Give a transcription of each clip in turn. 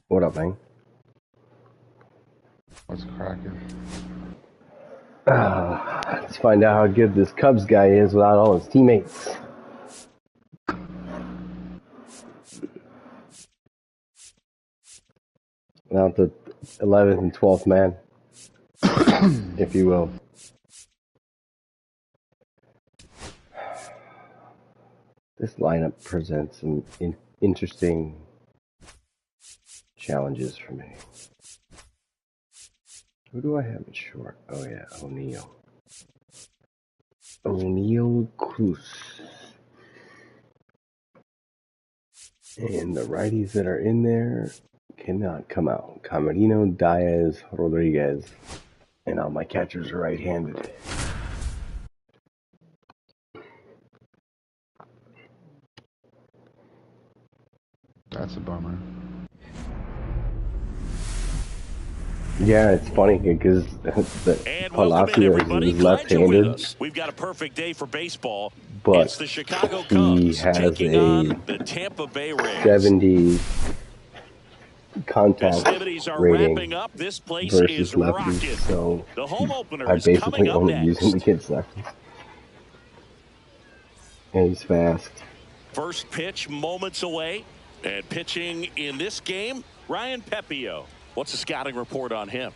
What up, man? What's cracking? Let's find out how good this Cubs guy is without all his teammates. Without the 11th and 12th man, if you will. This lineup presents some interesting challenges for me. Who do I have in short? Oh yeah, O'Neal. O'Neal Cruz. And the righties that are in there cannot come out. Camerino, Diaz, Rodriguez. And all my catchers are right-handed. That's a bummer. Yeah, it's funny because Palacios is left-handed. We've got a perfect day for baseball. But it's the Chicago he Cubs has taking on the Tampa Bay Rays. 70 contact rating up. This place versus is lefties, so the home opener I is basically only next. use him against lefties. And he's fast. First pitch moments away, and pitching in this game, Ryan Pepio. What's the scouting report on him?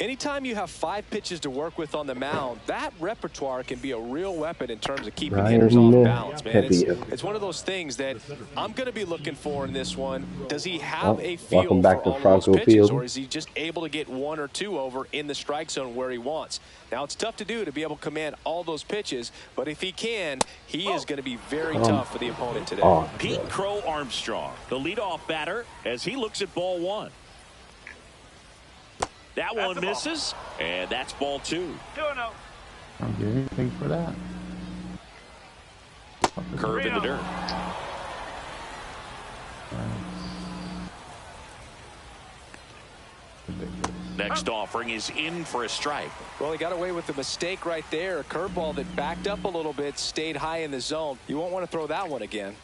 Anytime you have 5 pitches to work with on the mound, that repertoire can be a real weapon in terms of keeping hitters off balance, man. It's one of those things that I'm going to be looking for in this one. Does he have a feel for all those pitches, or is he just able to get 1 or 2 over in the strike zone where he wants? Now, it's tough to do to be able to command all those pitches, but if he can, he is going to be very tough for the opponent today. Pete Crow Armstrong, the leadoff batter, as he looks at ball 1. That one misses, and that's ball 2. Don't get anything for that. Curve in the dirt. Next offering is in for a strike. Well, he got away with the mistake right there. A curveball that backed up a little bit, stayed high in the zone. You won't want to throw that one again.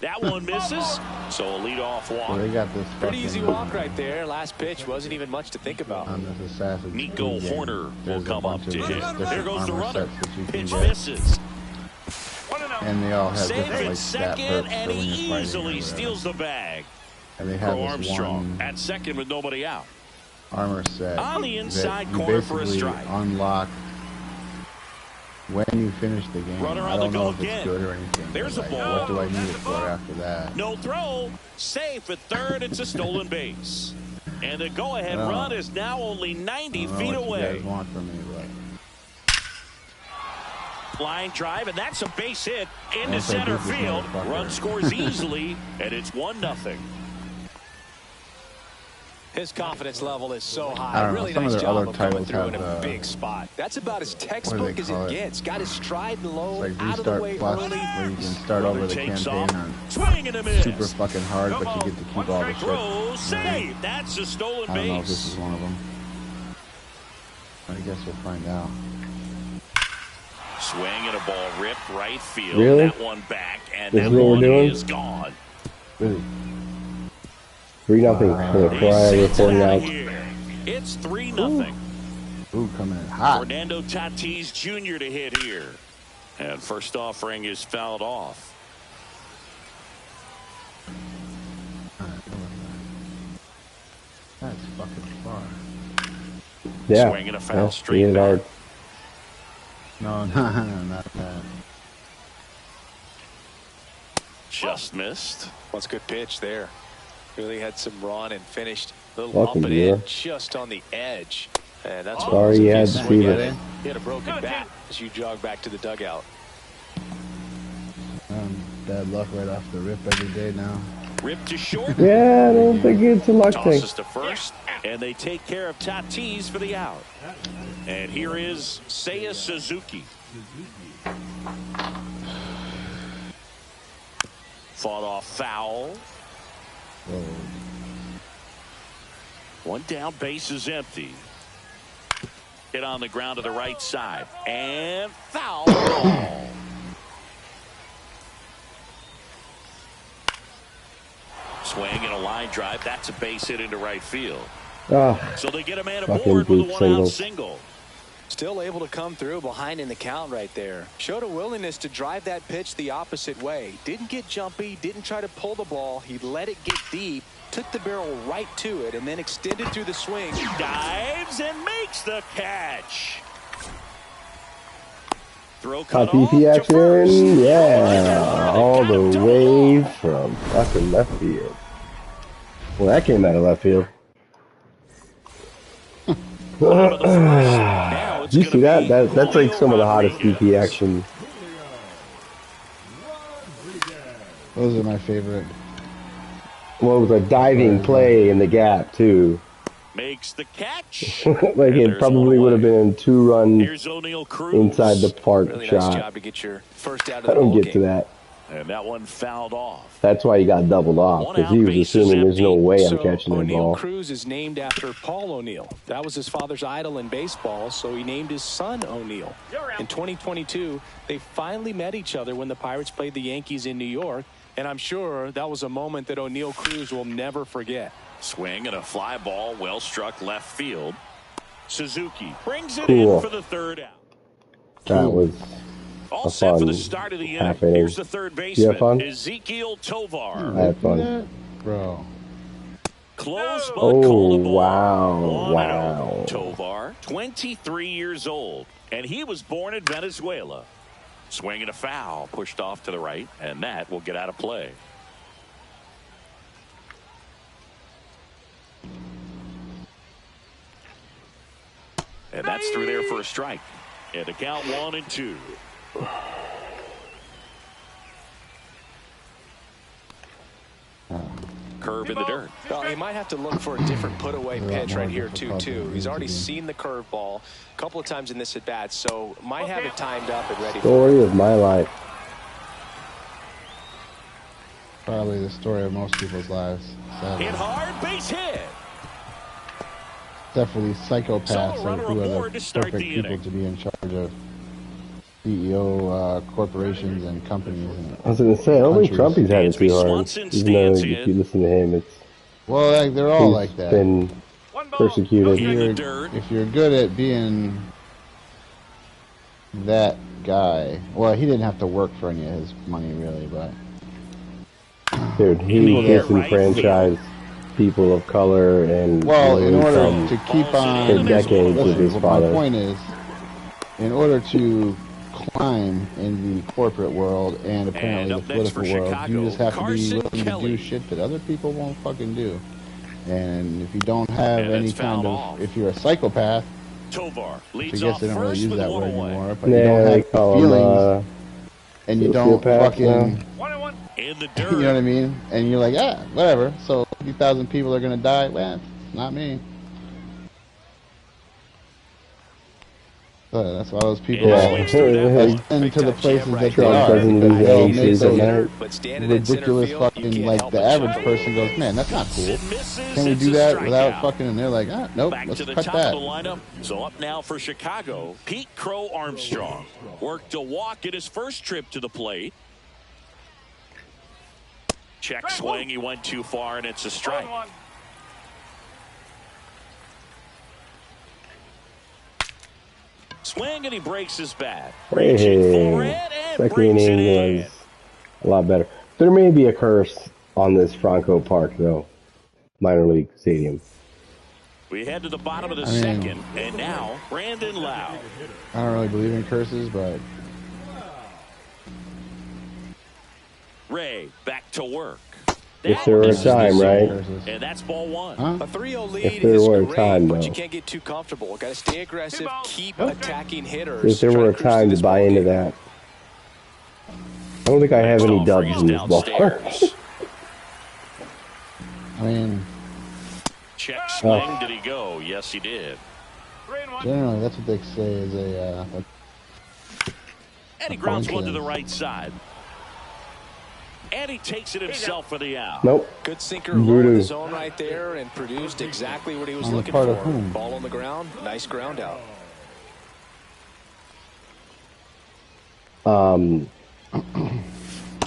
That one misses, so a leadoff walk. So they got this pretty easy walk right there. Last pitch wasn't even much to think about. Nico Horner will come up to hit. There goes the runner. Pitch misses. And they all have different like second, and he easily steals the bag. And they have this Armstrong at second with nobody out. Armor set on the inside corner for a strike. Unlock when you finish the game. Runner I don't know if it's good or anything. There's a ball. What do I need it for after that? No throw. Safe at third. It's a stolen base. And the go-ahead run is now only 90 feet away. What you guys want from me, but line drive, and that's a base hit into center field. Run scores easily, and it's 1-0. His confidence level is so high. Really nice job of coming through in a big spot. That's about as textbook as it gets. Got his stride low, like out of the way early. Where you can start over the campaign on super fucking hard, but you get to keep all the shit. Save. That's a stolen base. I don't know if this is one of them. I guess we'll find out. Swing and a ball ripped right field. Really? That one back, and this that one is gone. Really? 3-0 for the Friar reporting out. It's 3-0. Ooh, coming in hot. Fernando Tatis Jr. to hit here. And first offering is fouled off. That's fucking far. Yeah. Swinging a foul straight back. Hard. No, not that. Just missed. That's a good pitch there. Really had some run and finished a little up and in just on the edge. And that's sorry you had to see that. He had a broken bat as you jog back to the dugout. Bad luck right off the rip every day now. Rip to short. Yeah, I don't think it's a luck thing. Tosses to first, and they take care of Tatis for the out. And here is Seiya Suzuki. Fought off foul. Whoa. One down, base is empty. Hit on the ground to the right side. And foul ball. Swing and a line drive. That's a base hit into right field. So they get a man aboard with a one-out single. Still able to come through behind in the count right there. Showed a willingness to drive that pitch the opposite way. Didn't get jumpy, didn't try to pull the ball. He let it get deep, took the barrel right to it, and then extended through the swing. Dives and makes the catch. Throw cut BP action, yeah, all the way from fucking left field. Well, that came out of left field. You see that? That's like some of the hottest BP action. Those are my favorite. Well, it was a diving play in the gap too. Makes the catch. Like it probably would have been a 2-run inside the park really shot. Nice job to get your first out of I don't get to that. And that one fouled off. That's why he got doubled off, because he was assuming there's no way I'm catching that ball. O'Neill Cruz is named after Paul O'Neill. That was his father's idol in baseball, so he named his son O'Neill. In 2022, they finally met each other when the Pirates played the Yankees in New York, and I'm sure that was a moment that O'Neill Cruz will never forget. Swing and a fly ball, well struck left field. Suzuki brings it in for the third out. That was all set for the start of the inning. Here's the third baseman, Ezekiel Tovar. I had fun. Bro. Close but callable. Wow. Tovar, 23 years old, and he was born in Venezuela. Swing and a foul, pushed off to the right, and that will get out of play. And that's through there for a strike. And to count 1-2. Curve in the dirt. Well, he might have to look for a different put-away pitch right here, too. He's already seen the curveball a couple of times in this at-bat, so might have it timed up and ready. Story of my life. Probably the story of most people's lives. Sadly. Hit hard, base hit. Definitely psychopaths or who are the perfect people to be in charge of CEO corporations and companies. And I was going to say, I don't think Trumpy's had it too hard. Even though if you listen to him, it's... Well, like, they're all like that. Been persecuted. If you're good at being that guy... Well, he didn't have to work for any of his money, really, but... Dude, he disenfranchised people of color and... Well, in order to keep on... For decades with his father. My point is, in order to climb in the corporate world and apparently the political world, you just have to be willing to do shit that other people won't fucking do. And if you don't have any kind of... If you're a psychopath, I guess they don't really use that word anymore, but you don't have feelings, and you don't fucking... In the dirt. You know what I mean? And you're like, ah, whatever. So 50,000 people are going to die. Well, not me. But that's why those people into the places that they are. Ridiculous fucking, like, the average person goes, man, that's not cool. Can we do that without fucking, and they're like, ah, nope, let's cut that. So up now for Chicago, Pete Crow Armstrong worked a walk at his first trip to the plate. Check swing, he went too far, and it's a strike. Swing, and he breaks his bat. Second inning was a lot better. There may be a curse on this Franco Park, though. Minor league stadium. We head to the bottom of the second, and now Brandon Lau. I don't really believe in curses, but... Ray back to work. If there were a time, right? And that's ball one. A 3-0 lead is great, but you can't get too comfortable. Got to stay aggressive, keep attacking hitters. If there were a time to buy into that. I don't think I have any dubs in this ball. I mean... Check swing, did he go? Yes, he did. Generally, that's what they say is a and he grounds one to the right side. And he takes it himself for the out. Nope. Good sinker low in the zone right there and produced exactly what he was looking for. Ball on the ground, nice ground out.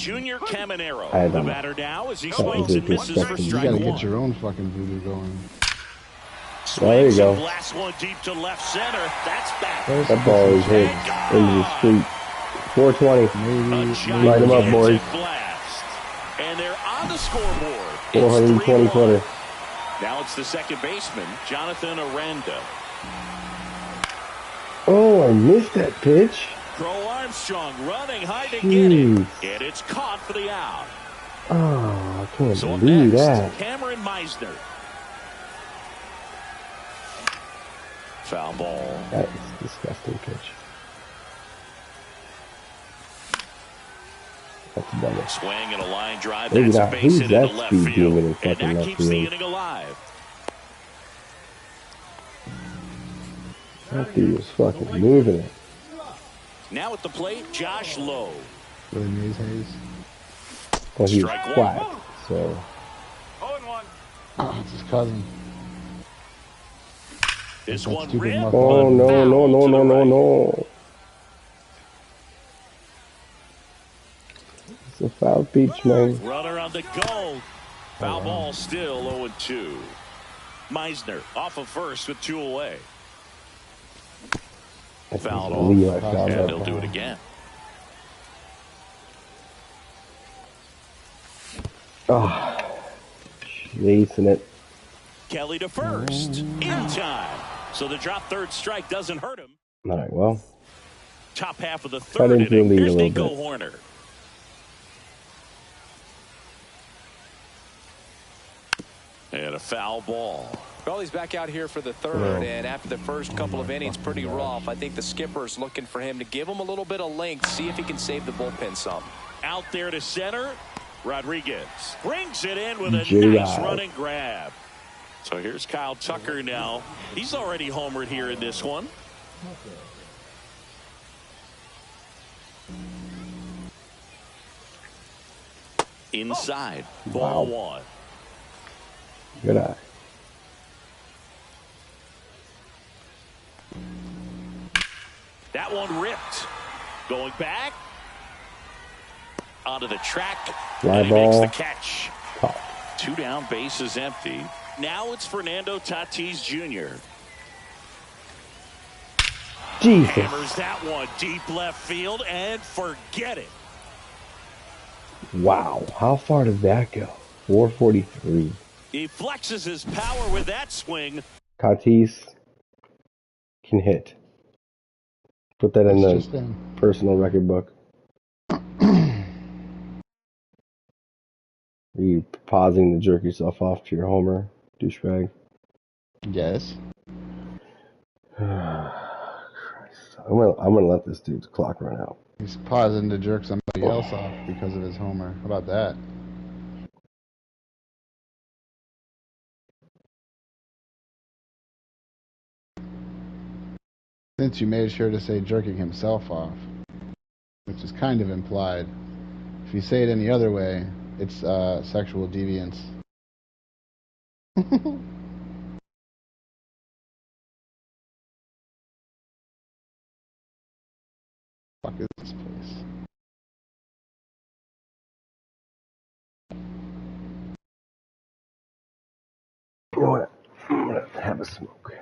Junior Caminero. I The don't know. batter now as he swings and misses for You strike gotta one. get your own fucking voodoo going. There you go. Last one deep to left center. That's back. That ball is hit into the street. 420. Light him up, boys. Blast. And they're on the scoreboard. 420 footer. Now it's the second baseman, Jonathan Aranda. Oh, I missed that pitch. Crow Armstrong running high to get it. And it's caught for the out. Oh, I can't So believe next, that. Cameron Meisner. Foul ball. That is a disgusting pitch. That's a double. Swing and a line drive. Maybe That's not. base Who's hit that into left speed field. demon in And fucking that left keeps the field? inning alive. That dude is fucking moving it. Now at the plate, Josh Lowe. Really needs Hayes. Well, he's Strike one. flat, so. Oh, it's his cousin. This That one stupid ripped. motherfucker. Oh, no, Foul no, no, to the no, no, right. no. It's a foul pitch, man. Runner on the go. Foul ball still 0-2. Meisner off of first with 2 away. I Fouled can't believe I off. fouled And that he'll do ball. it again. Oh, chasing it. Kelly to first. In time. So the drop third strike doesn't hurt him. All right, well, Top half of the cut third into the inning. lead a Here's little Nico bit. Horner. And a foul ball. Well, he's back out here for the third, and after the first couple of innings, pretty rough. I think the skipper's looking for him to give him a little bit of length, see if he can save the bullpen some. Out there to center. Rodriguez brings it in with a J-Rod. nice running grab. So here's Kyle Tucker now. He's already homered here in this one. Inside. Ball one. Good eye. That one ripped. Going back. Onto the track. Fly and he makes ball. the catch. Pop. 2 down, bases empty. Now it's Fernando Tatis Jr. Jesus. Hammers that one deep left field and forget it. Wow. How far did that go? 443. He flexes his power with that swing. Tatis can hit. Put that in That's the just him. personal record book. Are you pausing to jerk yourself off to your homer, douchebag? Yes. Christ. I'm gonna let this dude's clock run out. He's pausing to jerk somebody else off because of his homer. How about that? Since you made sure to say jerking himself off, which is kind of implied. If you say it any other way, it's sexual deviance. Fuck is this place? You know what? I'm gonna have a smoke.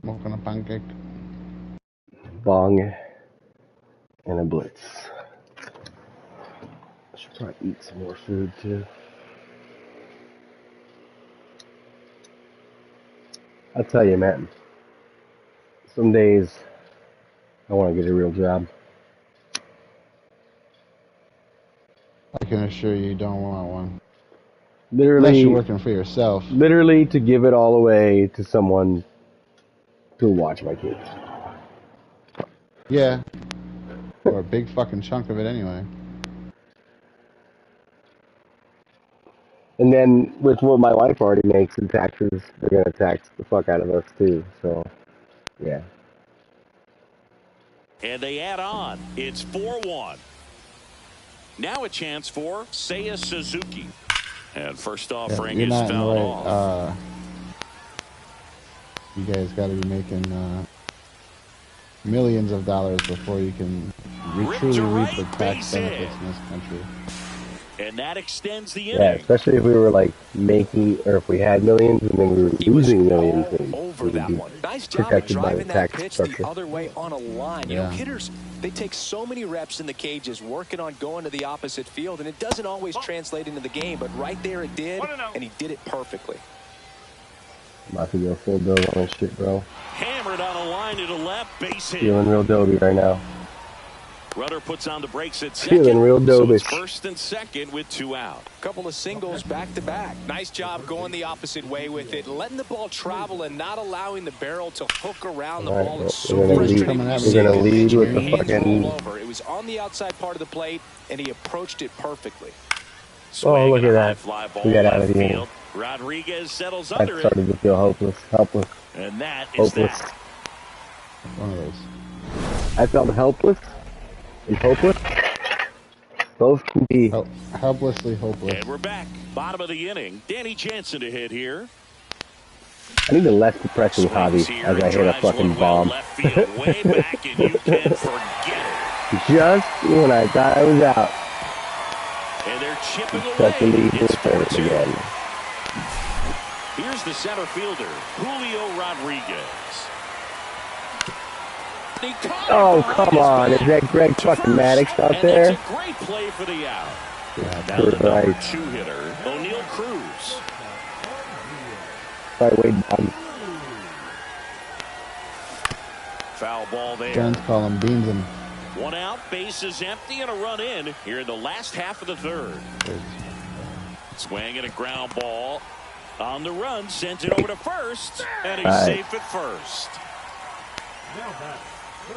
Smoking a pancake. Bong and a blitz. I should probably eat some more food too. I'll tell you, man. Some days I want to get a real job. I can assure you don't want one. Literally, Unless you're working for yourself. literally to give it all away to someone to watch my kids. Yeah. Or a big fucking chunk of it anyway. And then with what my wife already makes in taxes, they're going to tax the fuck out of us too. So, yeah. And they add on. It's 4-1. Now a chance for Seiya Suzuki. And first offering you're is not in the fouled right, off. You guys got to be making millions of dollars before you can We truly reap the tax benefits in this country. And that extends the inning. Yeah, especially if we were like making, or if we had millions and then we were losing millions, and over that one. Nice job of driving that pitch the other way on a line. You know, hitters, they take so many reps in the cages working on going to the opposite field, and it doesn't always translate into the game, but right there it did, and he did it perfectly. I'm about to go full dough on this shit, bro. Hammered on a line to the left, base hit. Feeling real doughy right now. Rudder puts on the brakes at second. Feeling real doughy. So first and second with 2 out. Couple of singles back to back. Nice job going the opposite way with it, letting the ball travel and not allowing the barrel to hook around the ball. It's so frustrating. We're gonna lead with the fucking. It was on the outside part of the plate, and he approached it perfectly. Oh, look at that! We got out of the inning. Rodriguez settles I under it. started to feel hopeless. And that is hopeless. that. One of those. I felt helpless and hopeless. Both can be helplessly hopeless. And we're back. Bottom of the inning. Danny Jansen to hit here. I need a less depressing hobby as I hit a fucking bomb. Left field, way back, and you can forget it. Just when I thought I was out. And they're chipping Cut the lead away. It's third 4-2. again. Here's the center fielder, Julio Rodriguez. Oh, come on. Is that Greg fucking Maddox out there? That's a great play for the out. Yeah, now the number right. 2 hitter, O'Neal Cruz. Sorry, Wade. Foul ball there. Guns call him beans him. 1 out, bases empty, and a run in here in the last half of the third. Swing and a ground ball. On the run, sends it over to first, and he's safe at first.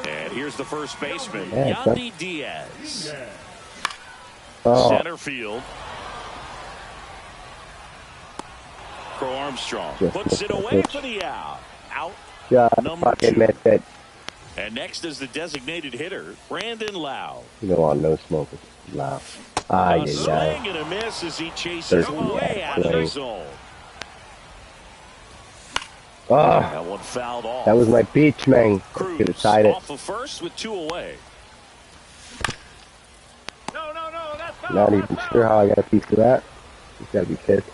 And here's the first baseman, Yandy Diaz. Center field. Crow Armstrong puts it away for the out. Out. Number 2. And next is the designated hitter, Brandon Lau. You don't want no smoking. Lau. A swing and a miss as he chases way out of the zone. Oh, that one fouled off. That was my peach, man. Could have tied it. Off of first with 2 away. No, that's foul. Not even sure how I got a piece of that. He's got to be pissed.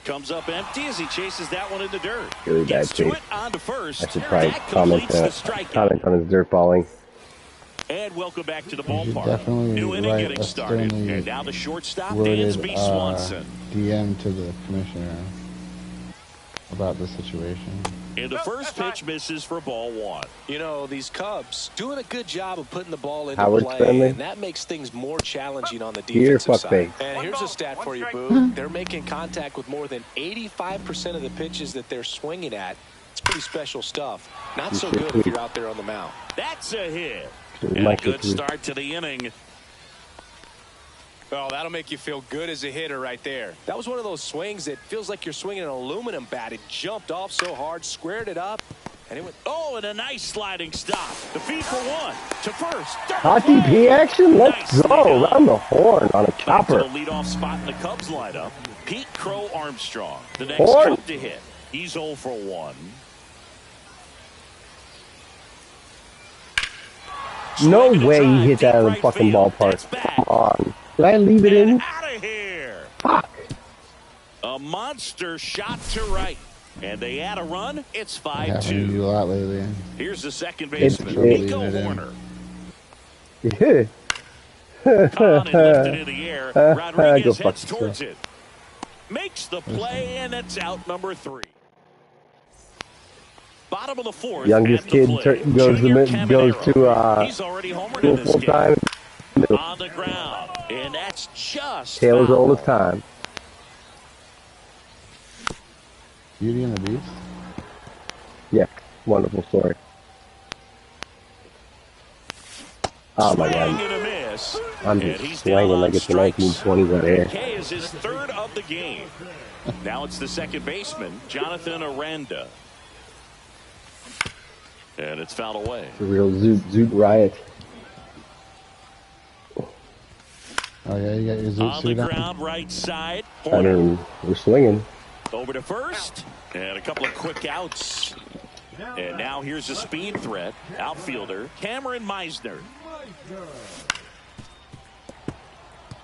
Comes up empty as he chases that one in the dirt. Really bad chase. On to first. I should probably comment on his dirt balling. And welcome back to the ballpark. New inning getting started. And now the shortstop, Dansby Swanson. DM to the commissioner about the situation. And the first pitch misses for ball 1. You know, these Cubs doing a good job of putting the ball into play, friendly. and that makes things more challenging on the defensive side. And here's a stat for you, Boo. They're making contact with more than 85% of the pitches that they're swinging at. It's pretty special stuff. Not so good if you're out there on the mound. That's a hit. And a good start to the inning. Well, that'll make you feel good as a hitter right there. That was one of those swings that feels like you're swinging an aluminum bat. It jumped off so hard, squared it up, and it went. Oh, and a nice sliding stop. The feed for 1 to first. Hot DP action? Let's go. Around the horn on a chopper. To the leadoff spot in the Cubs lineup, Pete Crow Armstrong. The next Cub to hit. He's 0 for 1. No way he hit that out of the fucking ballpark. Come on. Did I leave it in? Out of here. Fuck. A monster shot to right. And they add a run. It's 5-2. Happened to you a lot lately. Here's the second baseman, Nico Warner. Yeah. Caught and lifted in the air. Rodriguez heads towards it. Makes the play, and it's out number 3. Bottom of the 4th. Youngest kid goes to he's already homered in this time. On the ground, and that's just Taylor's old as time. Beauty and the Beast? Yeah, wonderful story. Oh my God. I'm just swinging like it's the 1920s out here. K is his 3rd of the game. Now it's the second baseman, Jonathan Aranda. And it's fouled away. It's a real zoot riot. Oh yeah, you got your zoot on suit the ground, right side. I mean, we're swinging. Over to first, and a couple of quick outs. And now here's a speed threat. Outfielder Cameron Meisner.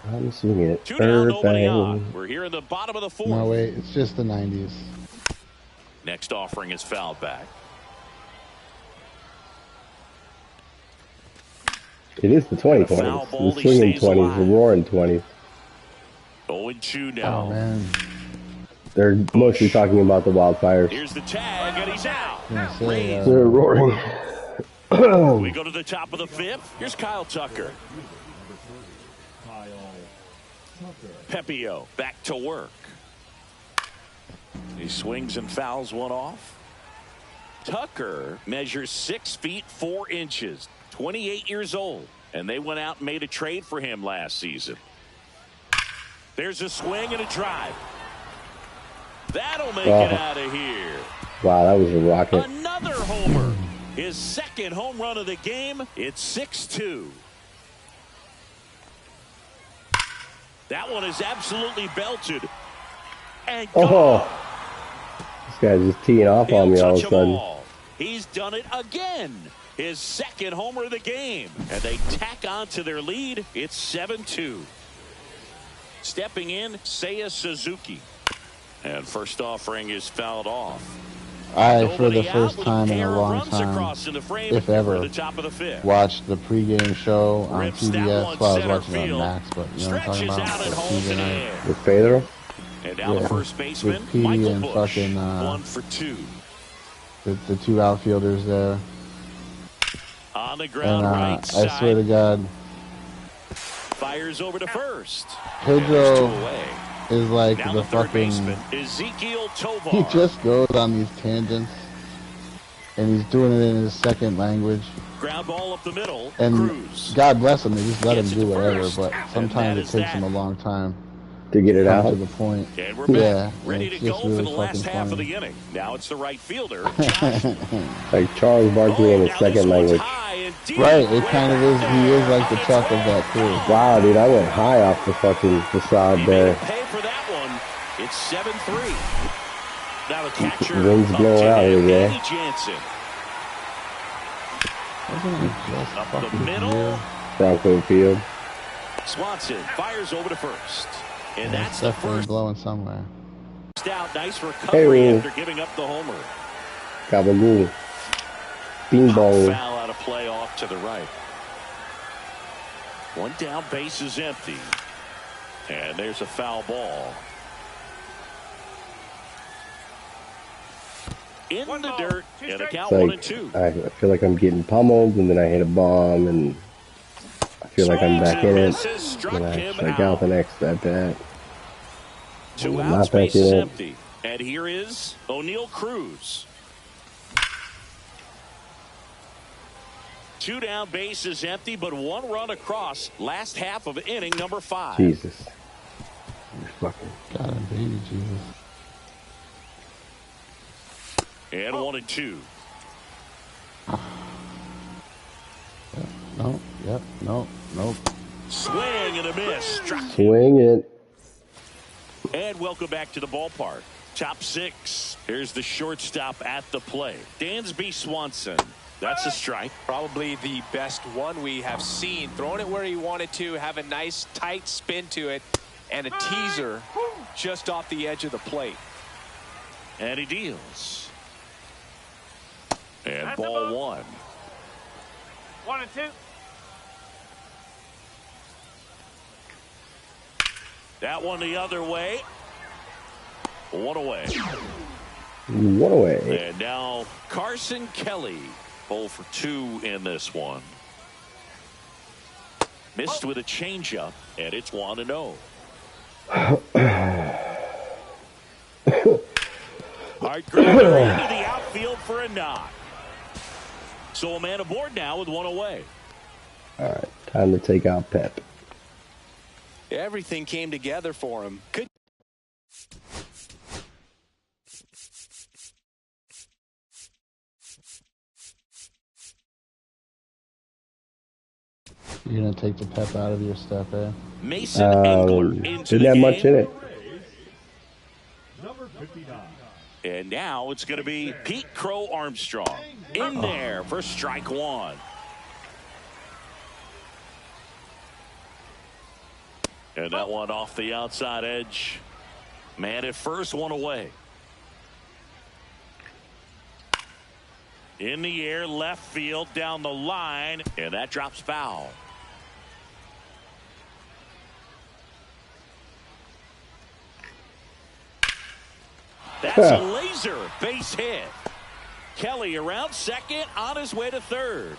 I'm swinging it. 2 down, nobody on. We're here in the bottom of the 4th. No, wait. It's just the 90s. Next offering is fouled back. It is the 2020s. The swinging 20s, the roaring 20s. 0-2 now. Oh, man. They're mostly talking about the wildfires. Here's the tag, and he's out. They're roaring. We go to the top of the 5th. Here's Kyle Tucker. Pepio back to work. He swings and fouls one off. Tucker measures 6 feet 4 inches, 28 years old, and they went out and made a trade for him last season. There's a swing and a drive. That'll make it out of here. Wow, that was a rocket. Another homer. His second home run of the game. It's 6-2. That one is absolutely belted. And this guy's just teeing off on me all of a sudden. He's done it again. His second homer of the game. And they tack on to their lead. It's 7-2. Stepping in, Seiya Suzuki. And first offering is fouled off. I, for the first time in a long time, if ever, watched the pregame show on TBS. Well, I was watching it on Max, but you know what I'm talking about? Tuesday night. With Fedor? And now the first baseman, with Petey and fucking 1 for 2. The 2 outfielders there. On the ground, right side. I swear to God, fires over to first. Pedro is like now the fucking Ezekiel Tovar. He just goes on these tangents, and he's doing it in his second language. Ground ball up the middle. And Cruz. God bless him, they just let him do whatever. But sometimes it takes him a long time to get it out to the point. And we're back, yeah, ready to go really for the last half funny. of the inning. Now it's the right fielder. Like Charles Barkley in his second language. Right, it kind of is. He is like the Chuck of that crew. Wow, dude, I went high off the fucking facade there. Pay for that one. It's 7-3. Now the catcher. Wind's blowing out here, man. Jansen. Up the middle. Bronco Field. Swanson fires over to first. And Yeah, that's the first. blowing somewhere. Out, nice recovery Hey, after giving up the homer. Gabagoo. Beanball. Foul out of play off to the right. One down, base is empty. And there's a foul ball. In the dirt, and a count Like, 1-2. I feel like I'm getting pummeled, and then I hit a bomb, and I feel like I'm back in it. And I strike out the next at bat. 2 outs, base is empty. And here is O'Neal Cruz. 2 down, base is empty, but 1 run across. Last half of inning number 5. Jesus. You're fucking. God, baby Jesus. And 1-2. No, yep, no, nope. Swing and a miss. Struck him. Swing it. And welcome back to the ballpark. Top 6. Here's the shortstop at the plate. Dansby Swanson. That's a strike. Probably the best one we have seen. Throwing it where he wanted to, have a nice tight spin to it, and a teaser just off the edge of the plate. And he deals. And that's ball 1. 1-2. That one the other way. 1 away. 1 away. And now Carson Kelly. 0 for 2 in this one. Missed with a changeup, and it's 1-0. All right, Grounder into the outfield for a knock. So a man aboard now with 1 away. All right, time to take out Pep. Everything came together for him. Good. You're gonna take the pep out of your stuff, eh? Mason Engler into didn't the have game. much in it. And now it's going to be Pete Crow Armstrong in there for strike one. And that one off the outside edge. Man at first, one away. In the air, left field, down the line, and that drops foul. That's a laser base hit. Kelly around second, on his way to third.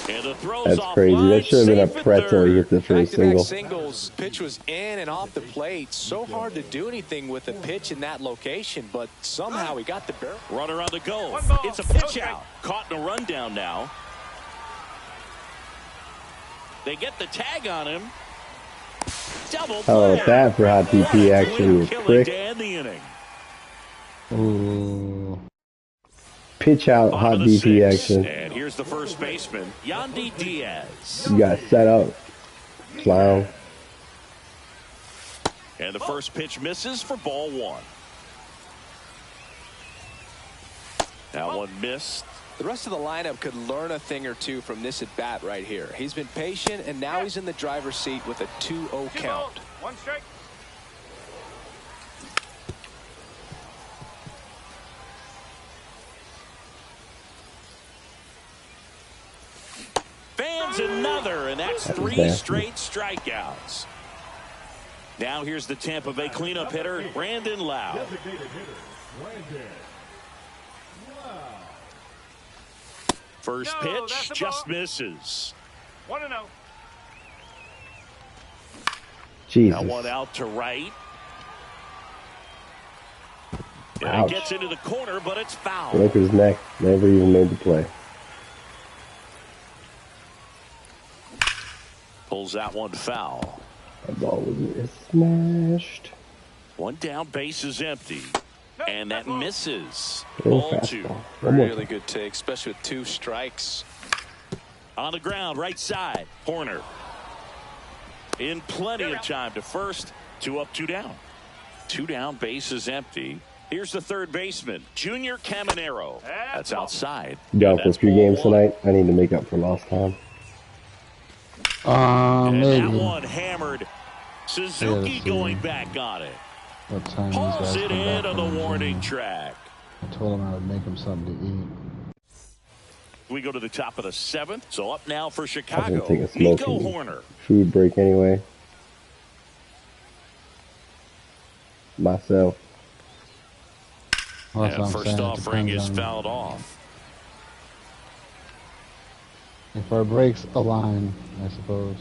And the throw's That's off crazy. line, That should have been a pretzel. He hit the first single. Singles. Pitch was in and off the plate. So hard to do anything with a pitch in that location, but somehow he got the barrel. Runner on the go. It's a pitch out. Caught in a rundown now. They get the tag on him. Double play. How about that for hot BP action, you prick? Ooh. Pitch out, hot BP action. And here's the first baseman, Yandy Diaz. You got set up, clown. And the first pitch misses for ball one. That one missed. The rest of the lineup could learn a thing or two from this at bat right here. He's been patient, and now he's in the driver's seat with a 2-0 count. One strike. Fans another, and that's three straight strikeouts. Now here's the Tampa Bay cleanup hitter, Brandon Lau. First pitch just misses. 1-0. Jesus. Now one out to right. And Ouch. it gets into the corner, but it's foul. Broke his neck. Never even made the play. Pulls that one foul. That ball was smashed. One down, base is empty. And that misses. Little Ball two. fastball. One more. Really good take, especially with 2 strikes. On the ground, right side. Horner. In plenty of time to first. 2 up, 2 down. 2 down, base is empty. Here's the third baseman, Junior Caminero. That's outside. You got for 3 games tonight. I need to make up for lost time. And Maybe. that one hammered. Suzuki going back on it. What time these Pulls guys it come in back on from the the warning gym. track. I told him I would make him something to eat. We go to the top of the 7th. So up now for I'm Chicago, gonna take a Nico smoking Horner. food break anyway. Myself. Well, that's And what I'm first saying. It offering depends is on fouled off. if our breaks align, I suppose.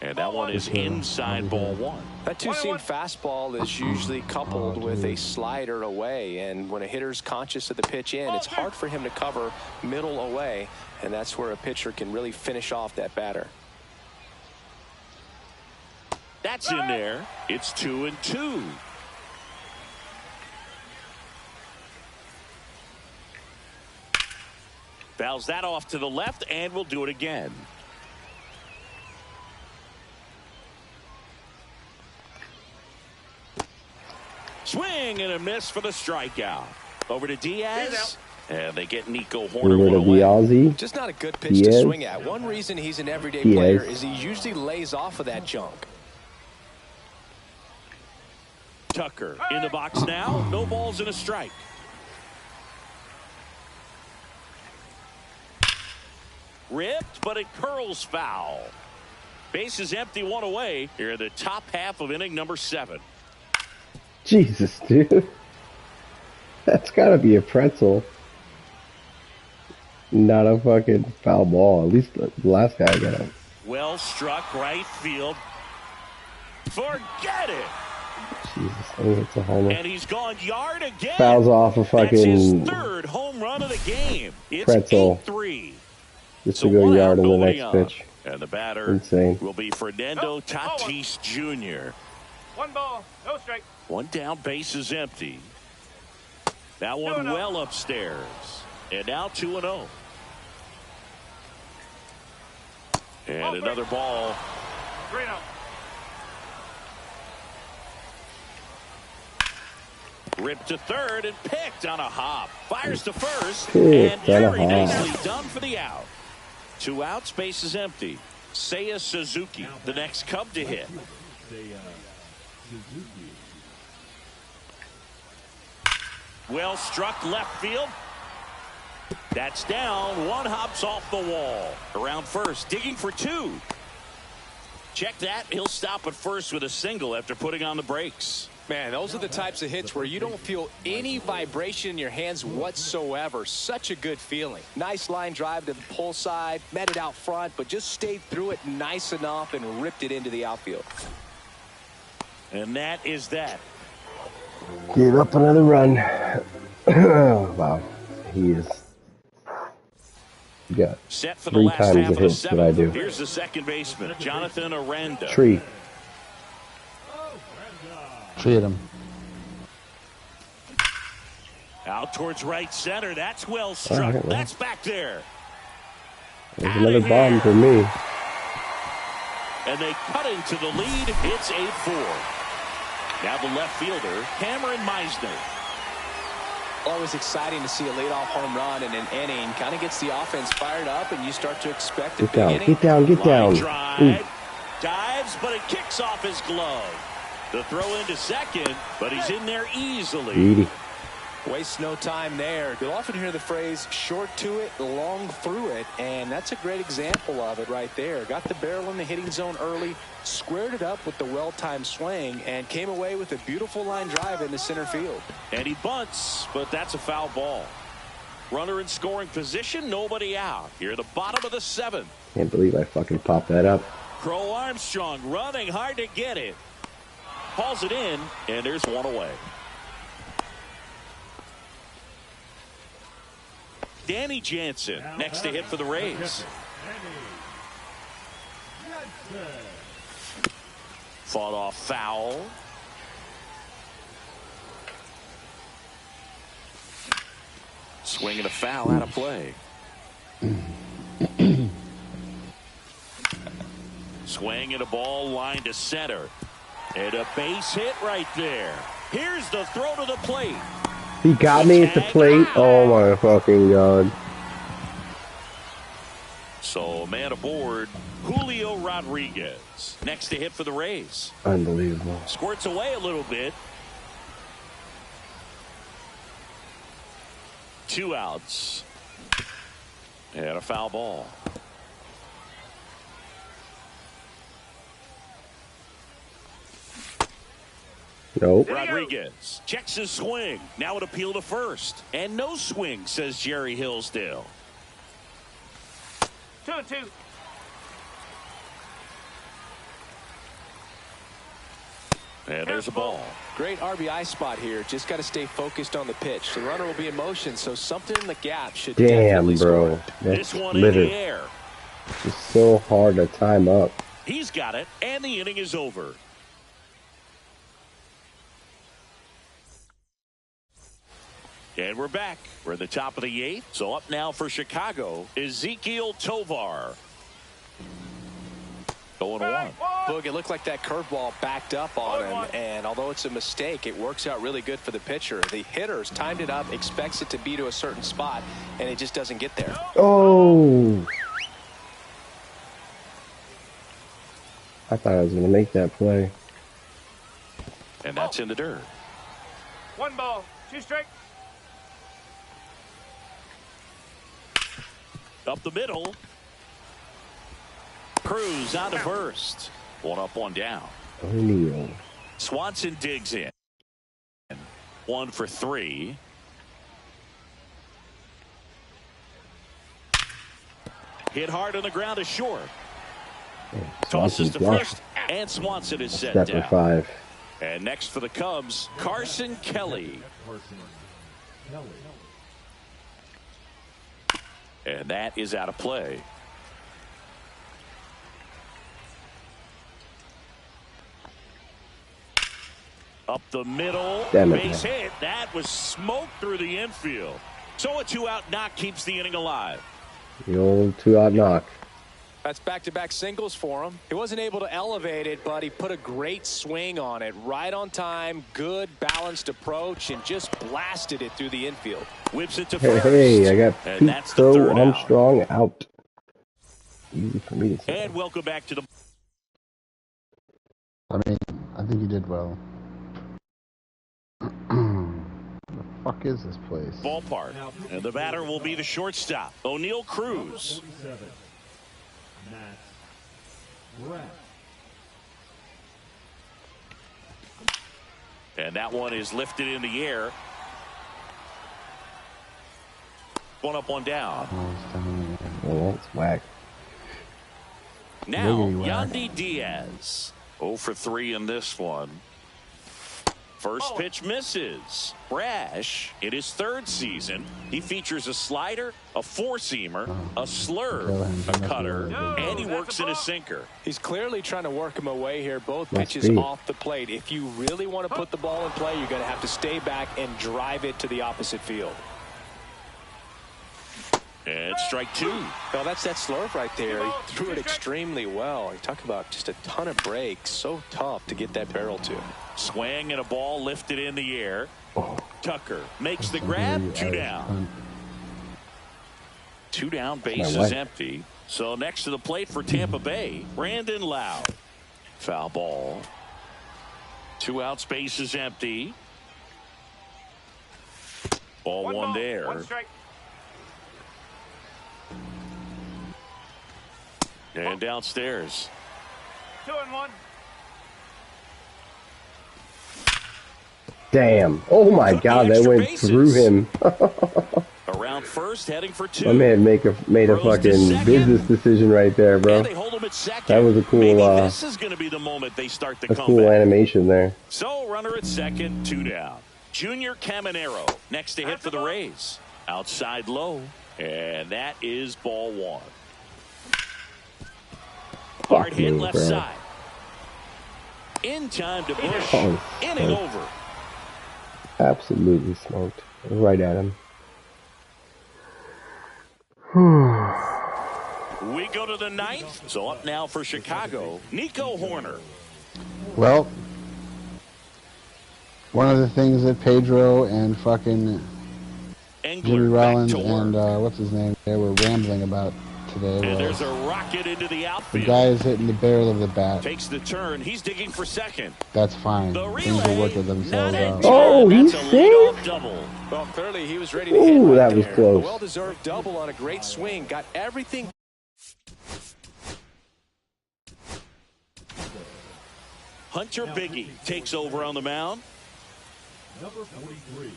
And that one is inside ball 1. That 2-seam fastball is usually coupled with a slider away, and when a hitter's conscious of the pitch in, it's hard for him to cover middle away, and that's where a pitcher can really finish off that batter. That's in there. It's 2-2. Fouls that off to the left, and we'll do it again. Swing and a miss for the strikeout. Over to Diaz. And they get Nico Horner Over one to away. Diazzi. Just not a good pitch to swing at. One reason he's an everyday player is he usually lays off of that junk. Tucker in the box now. No balls and a strike. Ripped, but it curls foul. Base is empty, one away. Here in the top half of inning number 7. Jesus, dude. That's gotta be a pretzel. Not a fucking foul ball. At least the last guy got it. Well struck, right field. Forget it. Jesus, I think it's a homer. And he's gone yard again. Fouls off a That's his fucking 3rd home run of the game. It's pretzel. 8-3. Just So to go 1 yard out, on the nobody next on. pitch. And the batter Insane. will be Fernando Tatis Jr. 1 ball, no strike. 1 down, base is empty. That one 2-0. well upstairs. And now 2-0. And another ball. 3-0. Ripped to third and picked on a hop. Fires to first, and very nicely done for the out. 2 outs, base is empty. Seiya Suzuki, the next Cub to hit. Well struck left field. That's down. 1 hops off the wall. Around first, digging for 2. Check that. He'll stop at first with a single after putting on the brakes. Man, those are the types of hits where you don't feel any vibration in your hands whatsoever. Such a good feeling. Nice line drive to the pull side, met it out front, but just stayed through it nice enough and ripped it into the outfield. And that is that. Give up another run. Wow. He is. Got set for the 3 last times half the hits that I do. Here's the second baseman, Jonathan Aranda. Tree. Treat him. Out towards right center. That's well struck. Right, well. That's back there. There's another bomb for me. And they cut into the lead. It's 8-4. Now the left fielder, Cameron Meisner. Always exciting to see a leadoff home run in an inning. Kind of gets the offense fired up, and you start to expect a big inning. Get down, get down. Drive, dives, but it kicks off his glove. The throw into second, but he's in there easily. Greedy. Wastes no time there. You'll often hear the phrase short to it, long through it, and that's a great example of it right there. Got the barrel in the hitting zone early, squared it up with the well-timed swing, and came away with a beautiful line drive into center field. And he bunts, but that's a foul ball. Runner in scoring position, nobody out. Here at the bottom of the 7th. Can't believe I fucking popped that up. Crow Armstrong running hard to get it. Hauls it in, and there's 1 away. Danny Jansen next to hit for the Rays. Fought off foul. Swing and a foul out of play. Swing and a ball line to center. And a base hit right there. Here's the throw to the plate. He got me at the plate. Oh my fucking god. So man aboard, Julio Rodriguez next to hit for the Rays. Unbelievable. Squirts away a little bit. 2 outs. And a foul ball. Nope. Rodriguez checks his swing. Now an appeal to first. And no swing, says Jerry Hillsdale. 2-2. And there's a ball. Great RBI spot here. Just got to stay focused on the pitch. The runner will be in motion, so something in the gap should definitely bro. score. This one in the air. It's so hard to time up. He's got it, and the inning is over. And we're back. We're at the top of the 8th. So up now for Chicago, Ezequiel Tovar. Going 1. Boog, it looked like that curveball backed up on him, and although it's a mistake, it works out really good for the pitcher. The hitter's timed it up, expects it to be to a certain spot, and it just doesn't get there. Oh! I thought I was going to make that play. And that's in the dirt. 1 ball, 2 strikes. Up the middle. Cruz on to first. 1 up, 1 down. O'Neal. Swanson digs in. 1 for 3. Hit hard on the ground to short. Tosses to first, and Swanson is set Step down. for 5. And next for the Cubs, Carson Kelly. And that is out of play. Up the middle, base hit. That was smoked through the infield. So a 2-out knock keeps the inning alive. The old 2-out knock. That's back-to-back singles for him. He wasn't able to elevate it, but he put a great swing on it. Right on time, good, balanced approach, and just blasted it through the infield. Whips it to first. Hey, I got Pete Armstrong out. Easy for me to say. And welcome back to the... I mean, I think he did well. The fuck is this place? Ballpark. And the batter will be the shortstop, O'Neal Cruz. And that one is lifted in the air. One up, one down. Oh, that's whack. Now, Yandy Diaz. 0 for 3 in this one. First pitch misses. Brash, in his third season, he features a slider, a four-seamer, a slurve, a cutter, and he works in a sinker. He's clearly trying to work him away here. Both pitches off the plate. If you really want to put the ball in play, you're going to have to stay back and drive it to the opposite field. And strike two. Well, that's that slurve right there. He threw it extremely well. You talk about just a ton of breaks. So tough to get that barrel to. Swing and a ball lifted in the air. Tucker makes the grab. 2 down. 2 down, base is empty. So next to the plate for Tampa Bay, Brandon Lowe. Foul ball. 2 outs, base is empty. Ball one there. One strike. And downstairs. 2-1. Damn. Oh my God, that went through him. Around first, heading for 2. My man made a fucking business decision right there, bro. And they hold him at second. That was a cool this is going to be the moment they start the comeback. Cool animation there. So runner at second, 2 down. Junior Caminero next to hit for the Rays. Outside low. And that is ball 1. Hard hit left side. In time to Bush. Inning over. Absolutely smoked. Right at him. We go to the 9th. So up now for Chicago, Nico Horner. Well, one of the things that Pedro and fucking Jimmy Rollins and what's his name, they were rambling about today. And there's a rocket into the outfield. The guy is hitting the barrel of the bat. Takes the turn. He's digging for second. That's fine. Things will work with themselves out. Oh, he's safe? Double. Well, clearly he was ready to hit. Ooh, that was close. A well-deserved double on a great swing. Got everything. Hunter Biggie takes over on the mound. Number 43.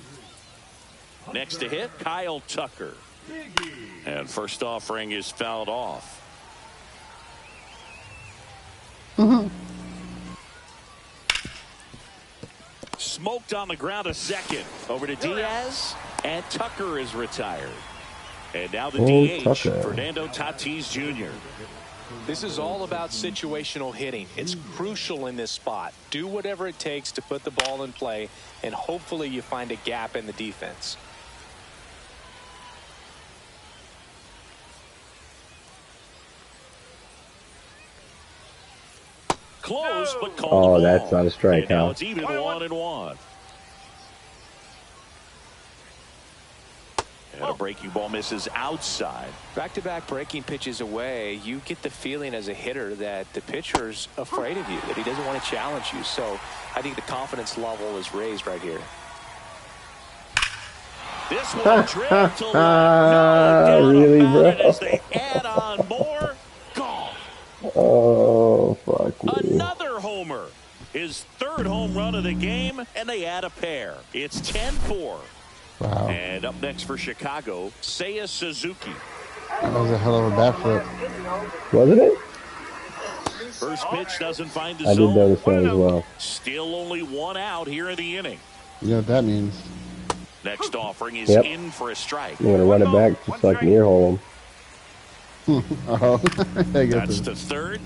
Next to hit, Kyle Tucker. And first offering is fouled off. Smoked on the ground a second. Over to Diaz. And Tucker is retired. And now the DH, Tucker. Fernando Tatis Jr. This is all about situational hitting. It's crucial in this spot. Do whatever it takes to put the ball in play, and hopefully you find a gap in the defense. Close, but called. Oh, that's not a strike, and now huh? it's even 1-1. And a breaking ball misses outside. Back-to-back breaking pitches away, you get the feeling as a hitter that the pitcher's afraid of you, that he doesn't want to challenge you. So I think the confidence level is raised right here. This one drilled to left. No doubt really, about bro? it as they add on more. Gone. Oh, fuck me. Another homer. His third home run of the game, and they add a pair. It's 10-4. Wow. And up next for Chicago, Seiya Suzuki. That was a hell of a bat flip. Wasn't it? First pitch doesn't find the I zone. did notice that as well. Still only 1 out here in the inning. You know what that means? Next offering is Yep. in for a strike. I'm going to run it back just so I can ear hole him. Oh, I guess That's to third.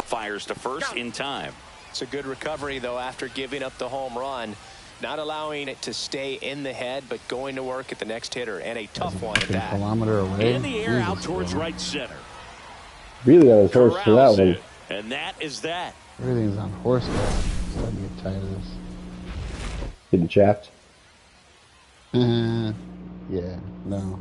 Fires to first in time. It's a good recovery, though, after giving up the home run. not allowing it to stay in the head, but going to work at the next hitter, and a tough one at that. Kilometer away. In the air, out towards right center. Really on his horse for that one. And that is that. Everything's on horseback. Starting to get tired of this. Getting chapped? Yeah, no.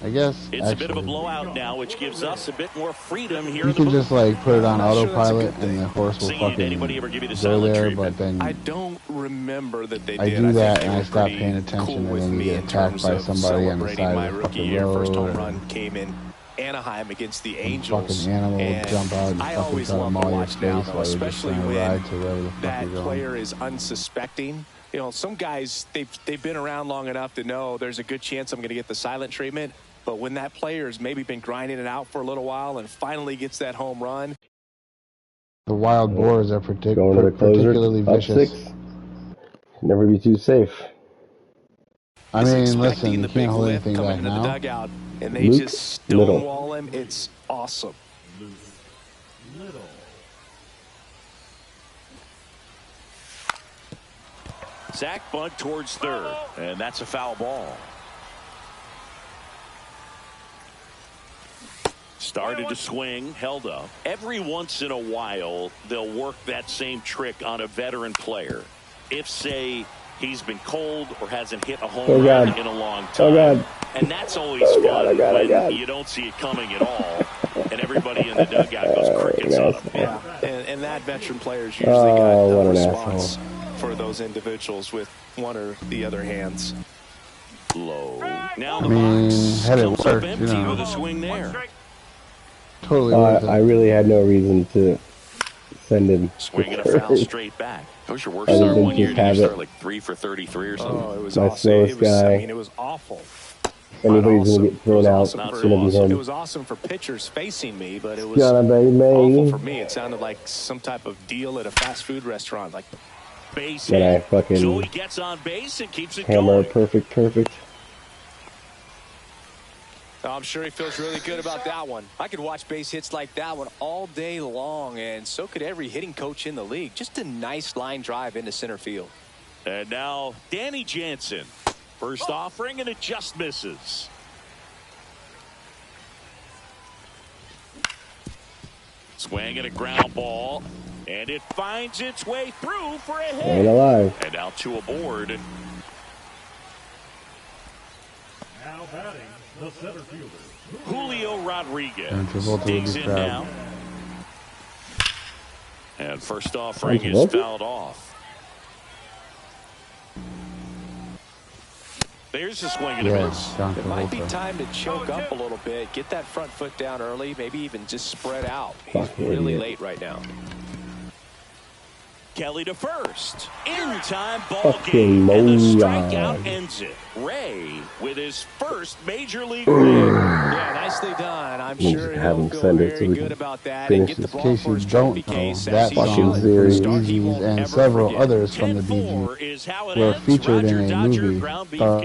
I guess it's actually a bit of a blowout now, which gives us a bit more freedom here. You can just like put it on autopilot, and the horse will fucking go there. But then I don't remember that they did. I do that, and I stop paying attention, and then you get attacked by somebody on the side of the fucking road. First home run came in Anaheim against the Angels. Fucking animal will jump out and I fucking always try to love to maul your watch now, face though, while you're just especially trying to when ride to wherever the fuck that you're going. player is unsuspecting. You know, some guys, they've been around long enough to know there's a good chance I'm going to get the silent treatment. But when that player's maybe been grinding it out for a little while and finally gets that home run. The wild boars are particularly vicious. 6. Never be too safe. I mean, listen, you can't hold anything back now. The dugout, and they just stonewall him. It's awesome. Zach bunt towards third, and that's a foul ball. Started to swing, held up. Every once in a while, they'll work that same trick on a veteran player. If, say, he's been cold or hasn't hit a home run in a long time. And that's always fun when you don't see it coming at all, and everybody in the dugout goes crickets on him. Yeah, and that veteran player's usually got a response for those individuals with one or the other hands. Low. Now the box comes up empty with a swing there. Totally. I really had no reason to send him. Swinging a foul straight back. That was your worst start one year. Did you start like 3 for 33 or something? Oh, it was awesome. It was awful. Anybody's going to get thrown out. It's going to be him. It was awesome for pitchers facing me, but it was awful for me. It sounded like some type of deal at a fast food restaurant. Like base hit. I fucking so he gets on base and keeps it hammer, going. perfect. I'm sure he feels really good about that one. I could watch base hits like that one all day long, and so could every hitting coach in the league. Just a nice line drive into center field. And now Danny Jansen. First offering, and it just misses. Swing at a ground ball, and it finds its way through for a hit. Ain't alive. And out to a board. Now batting. The center fielder, Julio Rodriguez digs in now. And first offering is fouled off. There's a swing and a miss. It might be time to choke up a little bit, get that front foot down early, maybe even just spread out. He's really late right now. Kelly to first. In time ball game. And the strikeout ends it. Ray with his first major league win. Yeah, nicely done. I'm sure he'll feel very good about that. And get the ball for his trophy case. That fucking series and several others from the BG were featured in a movie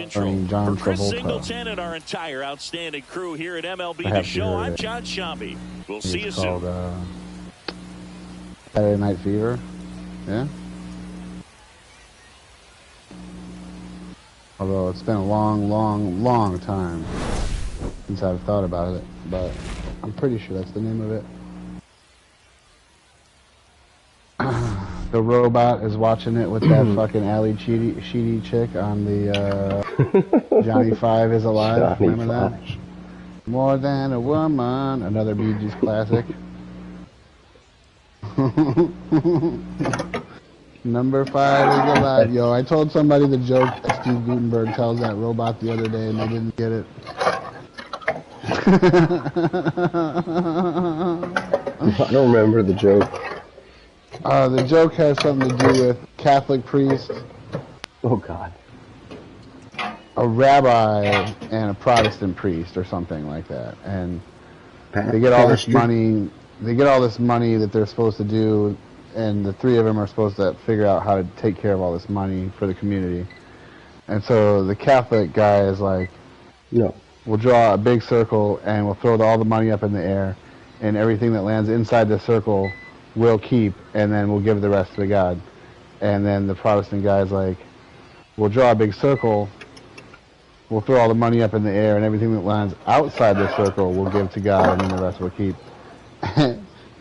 starring John Travolta. Singleton and our entire outstanding crew here at MLB The Show. I'm John Shambi. We'll see you soon. Saturday Night Fever. Yeah. Although it's been a long time since I've thought about it, but I'm pretty sure that's the name of it. The robot is watching it with that fucking Ali Sheedy chick on the Johnny 5 is Alive. Remember that? More than a woman. Another Bee Gees classic. Number 5 is alive. Yo, I told somebody the joke that Steve Gutenberg tells that robot the other day, and they didn't get it. I don't remember the joke. The joke has something to do with Catholic priest. Oh, God. A rabbi and a Protestant priest or something like that. And they get all this money. They get all this money that they're supposed to do, and the three of them are supposed to figure out how to take care of all this money for the community. And so the Catholic guy is like, no, we'll draw a big circle and we'll throw all the money up in the air, and everything that lands inside the circle we'll keep, and then we'll give the rest to God. And then the Protestant guy is like, We'll draw a big circle. We'll throw all the money up in the air, and everything that lands outside the circle we'll give to God, and then the rest we'll keep.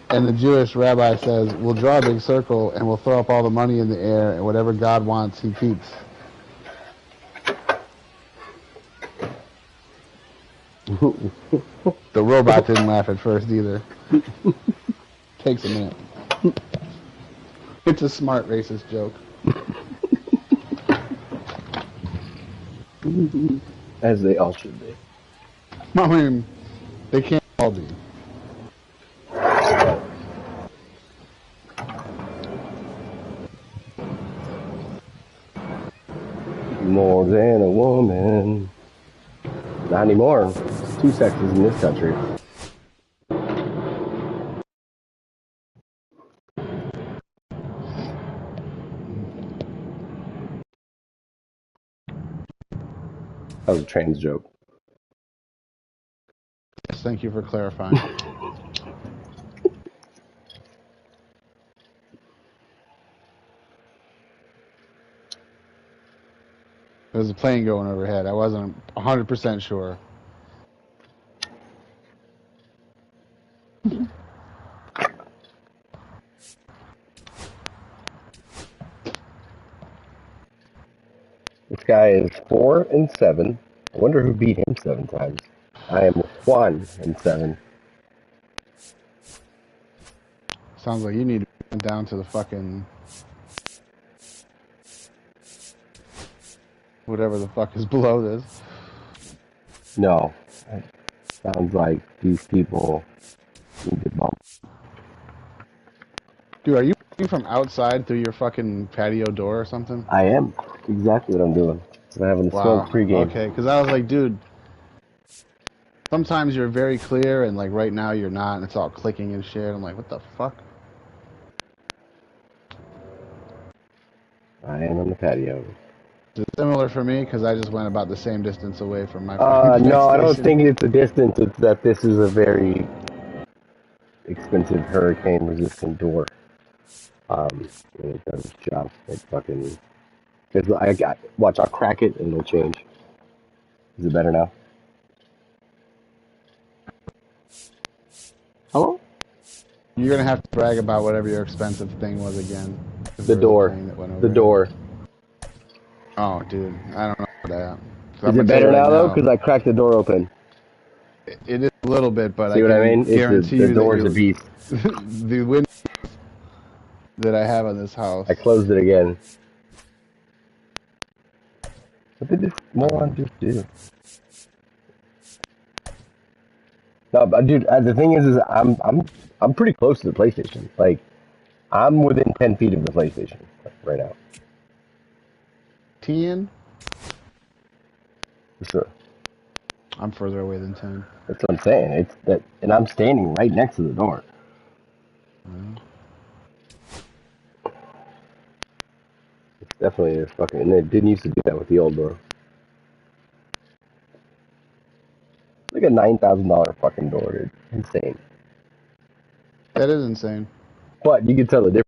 And the Jewish rabbi says, we'll draw a big circle, and we'll throw up all the money in the air, and whatever God wants, he keeps. The robot didn't laugh at first either. Takes a minute. It's a smart racist joke. As they all should be. I mean, they can't all be. More than a woman. Not anymore. Two sexes in this country. That was a trans joke. Yes, thank you for clarifying. There's a plane going overhead. I wasn't 100% sure. This guy is 4-7. I wonder who beat him 7 times. I am 1-7. Sounds like you need to go down to the fucking... whatever the fuck is below this. No. Sounds like these people need to bump. Dude, are you from outside through your fucking patio door or something? I am. Exactly what I'm doing. I'm having a smoke pregame. Okay, because I was like, dude, sometimes you're very clear, and like right now you're not, and it's all clicking and shit. I'm like, what the fuck? I am on the patio. Is it similar for me? Because I just went about the same distance away from my no, I don't think it's a distance. It's that this is a very expensive hurricane-resistant door. It does its job. It fucking... Watch, I'll crack it and it'll change. Is it better now? Hello? You're going to have to brag about whatever your expensive thing was again. The door. The door. Oh, dude. I don't know that. Is it better now, though? Because I cracked the door open. It is a little bit, but See what I mean? Guarantee the door's a beast. The window that I have on this house. I closed it again. What did this moron just do? No, but dude, the thing is I'm pretty close to the PlayStation. Like, I'm within 10 feet of the PlayStation right now. 10? For sure. I'm further away than 10. That's what I'm saying. It's that, and I'm standing right next to the door. It's definitely a fucking, and it didn't used to do that with the old door. It's like a $9,000 fucking door, dude. Insane. That is insane. But you can tell the difference.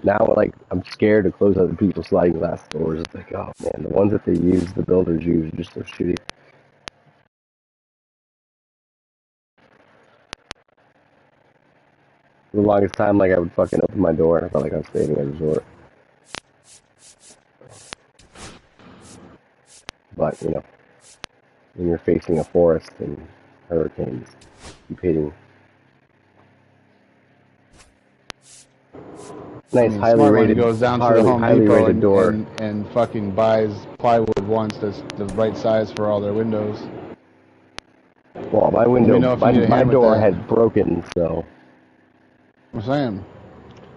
Now, like, I'm scared to close other people's sliding glass doors. It's like, oh man, the ones that they use, the builders use, are just so shitty. For the longest time, like, I would fucking open my door and I felt like I was staying at a resort. But, you know, when you're facing a forest and hurricanes, keep hitting. Nice, highly rated, goes down to the Home highly Depot rated door. and fucking buys plywood once that's the right size for all their windows. Well, my window, my door had broken, so. I'm saying,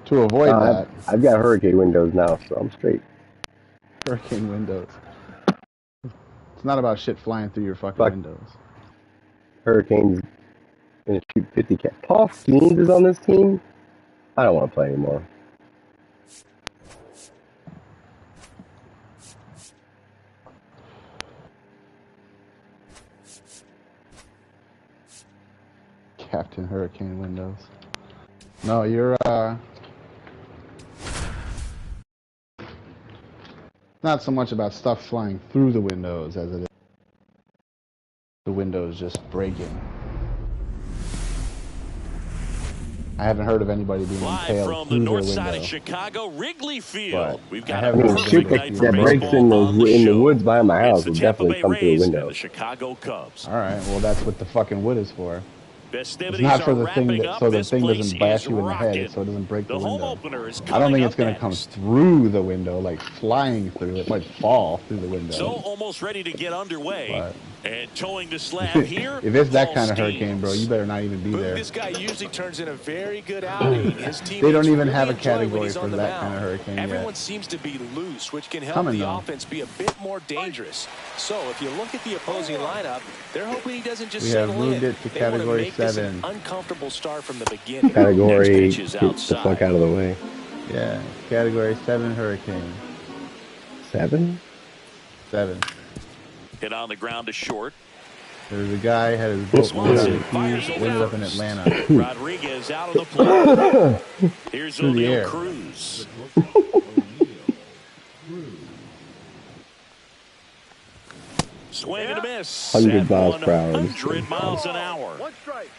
to avoid that. I've got hurricane windows now, so I'm straight. Hurricane windows. It's not about shit flying through your fucking windows. Hurricanes gonna shoot 50 cats. Paul Skeens is on this team? I don't want to play anymore. Captain Hurricane Windows. No, you're not so much about stuff flying through the windows as it is the windows just breaking. I haven't heard of anybody being impaled through their window. Of Chicago, Wrigley Field. We've got a shit that breaks in the woods behind my house will definitely come through the window. The Chicago Cubs. All right, well that's what the fucking wood is for. Festivities it's not for the thing that, so the thing doesn't bash you in the head, so it doesn't break the window. I don't think it's going to come through the window, like flying through. It might fall through the window. So almost ready to get underway. And towing the slab here. If it's that kind of hurricane, bro, you better not even be there. This guy usually turns in a very good outing. His team they don't even have a category for that kind of hurricane Everyone seems to be loose, which can help the offense be a bit more dangerous. So if you look at the opposing lineup, they're hoping he doesn't just settle in. We have moved it to category 7. An uncomfortable start from the beginning. Category, get the fuck out of the way. Yeah, category 7 hurricane. 7? 7. Hit on the ground to short. There's a guy had his boat ended up in Atlanta. Rodriguez out of the play. Here's O'Neal Cruz. Swing and a miss. 100 miles per hour. 100 miles an hour. One strike.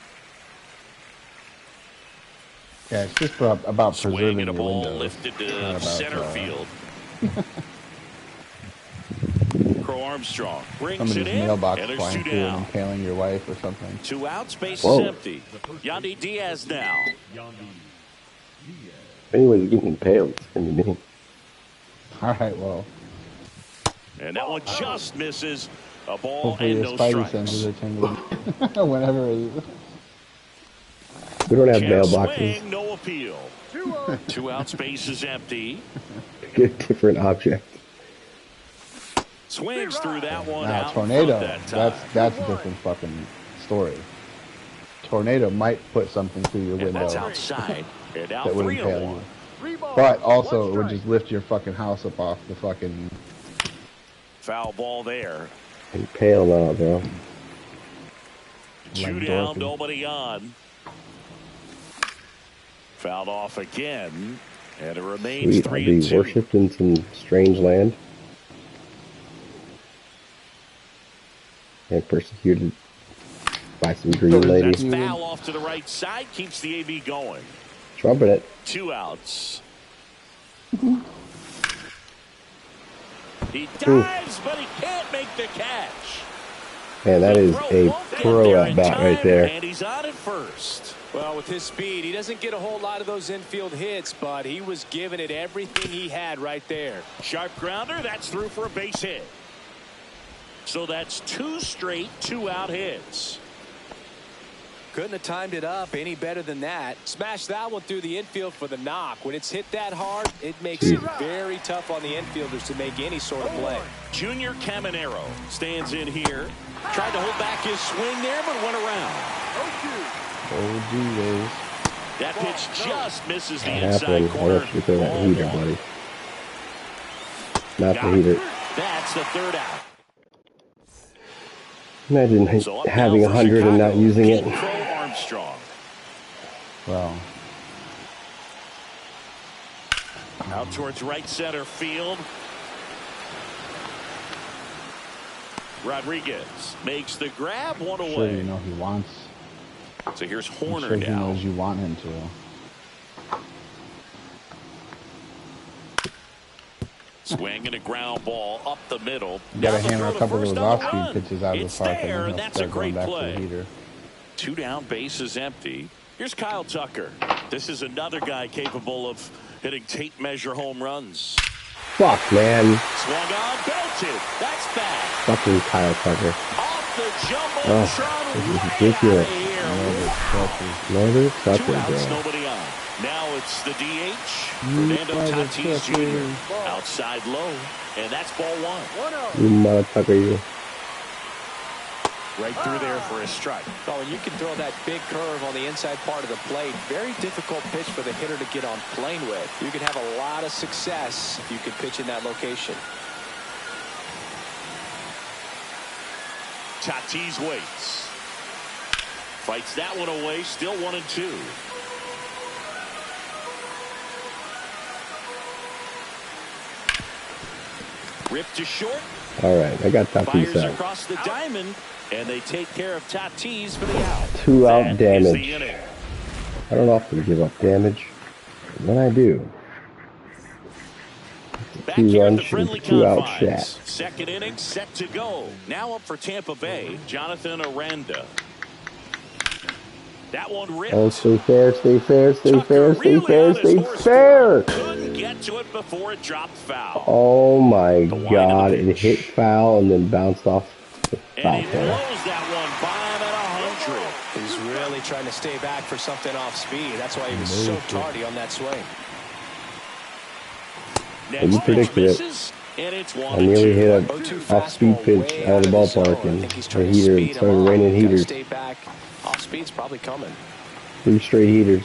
Yeah, it's just about preserving your windows. Lifted to center field. Crow Armstrong brings it in. Mailbox flying through and impaling your wife or something. 2 out, space is empty. Yandy Diaz now. If anyone's getting impaled, it's going to be me. All right, well. And that one just misses a ball. Hopefully and your no spidey strikes. senses are tingling whenever it is. We don't have mailboxes. Swing, no appeal. 2 out, space is empty. Get different object. Swings through that one. Now, out tornado, that's a different fucking story. Tornado might put something through your window. That's outside. And out that would impale you. But also, it would just lift your fucking house up off the fucking... Foul ball there. Impale now, bro. 2 down, nobody on. Fouled off again. And it remains 3-2. Are they worshipped in some strange land? And persecuted by some green lady. That's foul off to the right side. Keeps the AV going. Trumpet it. 2 outs. He dives, but he can't make the catch. Man, that is a pro at bat right there. And he's on at first. Well, with his speed, he doesn't get a whole lot of those infield hits, but he was giving it everything he had right there. Sharp grounder, that's through for a base hit. So that's 2 straight 2-out hits. Couldn't have timed it up any better than that. Smashed that one through the infield for the knock. When it's hit that hard, it makes it very tough on the infielders to make any sort of play. Junior Caminero stands in here. Tried to hold back his swing there, but went around. That pitch just misses the inside corner. I want you to throw that heater, buddy. Not the heater. That's the 3rd out. Imagine having 100 and not using it. Armstrong. Well. Out towards right center field. Rodriguez makes the grab, 1 away. Sure, you know he wants. So here's Horner sure now. He knows you want him to. Swing and a ground ball up the middle. You got to hammer a couple of those off-speed pitches out of the park, and then he'll start going back to the heater. 2 down, bases empty. Here's Kyle Tucker. This is another guy capable of hitting tape measure home runs. Fuck, man. Swung on, belted. That's bad. Fucking Kyle Tucker. Off the jumbotron. This is ridiculous. Another Tucker, 2 outs, bro. nobody on. Now it's the DH. Fernando Tatis Jr. outside low, and that's ball 1. You mother Tucker, you. Right through there for a strike. Oh, and you can throw that big curve on the inside part of the plate. Very difficult pitch for the hitter to get on plane with. You can have a lot of success if you can pitch in that location. Tatis waits. Fights that one away. Still 1-2. Ripped to short. All right, I got Tatis Fires out. across the diamond, and they take care of Tatis for the out. 2 out That damage. is the inning. I don't often give up damage, but when I do, Back here at the 2 friendly 2 out confines. chat. Second inning set to go. Now up for Tampa Bay, Jonathan Aranda. That one ripped. Oh, stay fair, stay fair, stay Tucker fair, stay really fair, on his stay horse fair. for it. Couldn't get to it before it dropped foul. Oh my The line of God, the it pitch. hit foul and then bounced off the And foul he pole. blows that one 5 at 100. He's really trying to stay back for something off speed. That's why he was so tardy on that swing. And you predicted it. Misses, and it's 1 I nearly hit an 0-2 off-speed fastball pitch way out of the the zone. ballpark, I and think he's the trying to heater speed him started up. raining Gotta heaters. stay back. Off speed's probably coming. 3 straight heaters.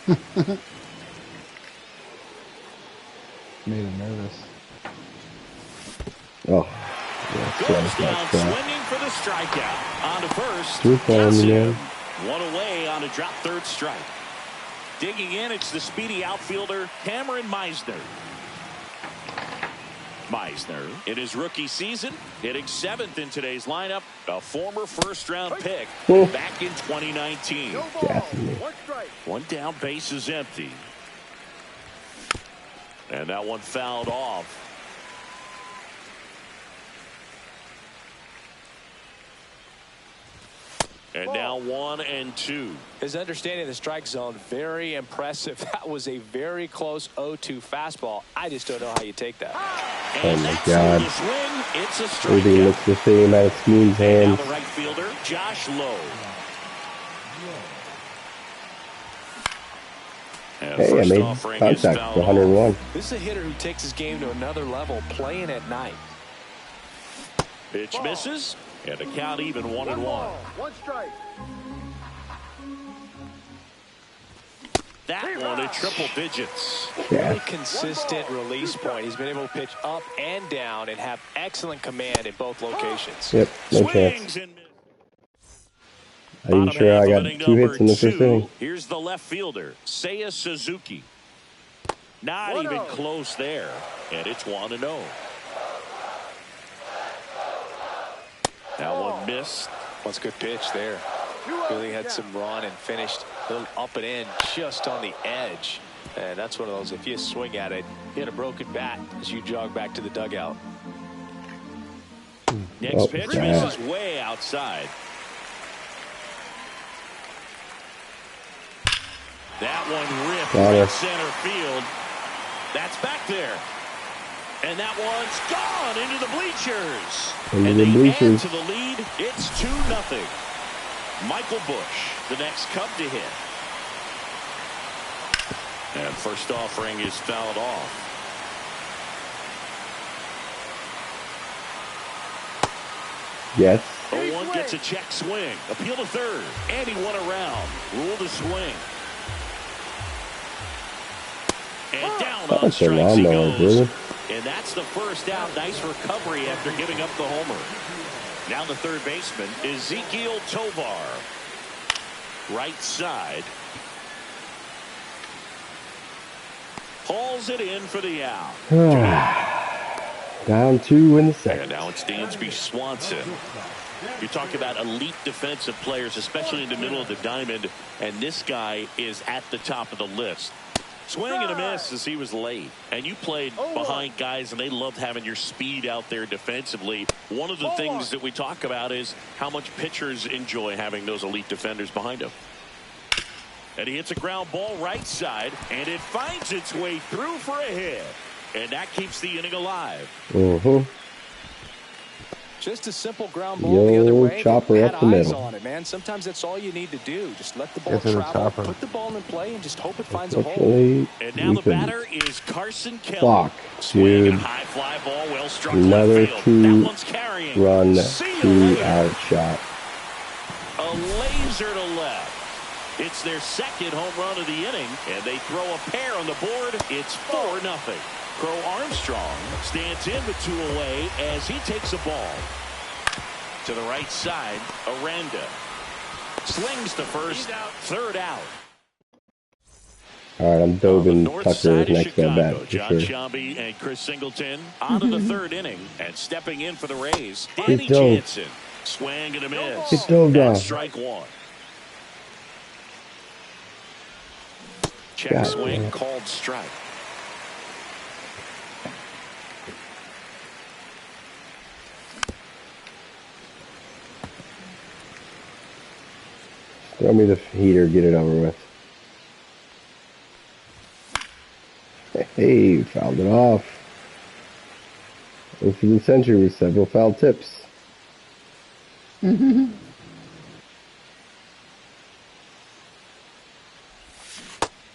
Made him nervous. Oh, Goes down swinging for the strikeout. On to first. Gets him. One away on a drop third strike. Digging in, it's the speedy outfielder Cameron Meisner. Meisner, in his rookie season, hitting 7th in today's lineup, a former first-round pick back in 2019. One down, base is empty. And that one fouled off. And now 1-2. His understanding of the strike zone, very impressive. That was a very close 0-2 fastball. I just don't know how you take that. Oh my God. Swing, it's a Everything strikeout. looks the same out of Smooth's Now hands. the right fielder, Josh Lowe. And Hey, I first made offering is contact fouled for off. 101. This is a hitter who takes his game to another level, playing at night. Pitch misses, and the count even 1-1. One strike. That one at triple digits. Really consistent release point. He's been able to pitch up and down and have excellent command in both locations. Yep, no chance. Swings and misses. Are you sure I got 2 hits in the first inning? Here's the left fielder, Seiya Suzuki. Not even close there, and it's 1-0. That one missed. That's a good pitch there. Really had some run and finished a little up and in just on the edge. And that's one of those, if you swing at it, hit a broken bat as you jog back to the dugout. Next pitch misses way outside. That one ripped right center field. That's back there. And that one's gone into the bleachers. And they add to the lead. It's 2-0. Michael Busch, the next Cub to hit. And first offering is fouled off. Yes. 0-1 gets a check swing. Appeal to third. And he won around. Rule to swing. And down on strikes he goes. And that's the first out. Nice recovery after giving up the homer. Now the third baseman, Ezekiel Tovar. Right side. Hauls it in for the out. Down 2 in the second. And now it's Dansby Swanson. You talk about elite defensive players, especially in the middle of the diamond, and this guy is at the top of the list. Swing and a miss as he was late. And you played behind guys, and they loved having your speed out there defensively. One of the things that we talk about is how much pitchers enjoy having those elite defenders behind them. And he hits a ground ball right side, and it finds its way through for a hit. And that keeps the inning alive. Just a simple ground ball the other way. Chopper up the middle. On it, man. Sometimes that's all you need to do. Just let the ball travel, put the ball in play, and just hope it finds a hole. And now the batter is Carson Kelly. Fuck, Swing dude. and high fly ball, well struck Another left field. That one's 2-run, 2-out shot. A laser to left. It's their second home run of the inning, and they throw a pair on the board. It's 4-0. Crow Armstrong stands in with 2 away as he takes a ball. To the right side, Aranda slings to first, third out. All right, I'm Dobin Tucker next at bat for John sure. Shambi and Chris Singleton on to the third inning, and stepping in for the Rays, Danny Jansen. Swing and a miss. That's strike one. Check swing, called strike. Throw me the heater, get it over with. Hey, fouled it off. This is the century with several foul tips. And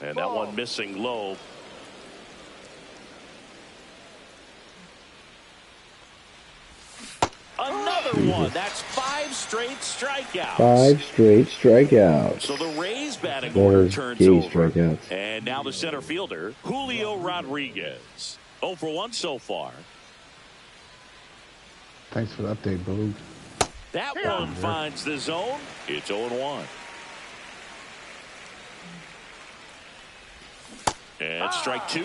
that one missing low. Another one. That's 5 straight strikeouts. 5 straight strikeouts. So the Rays batting order turns over. Strikeouts. And now the center fielder, Julio Rodriguez. 0 for 1 so far. Thanks for the update, Boog. That one finds the zone. It's 0-1. And strike 2.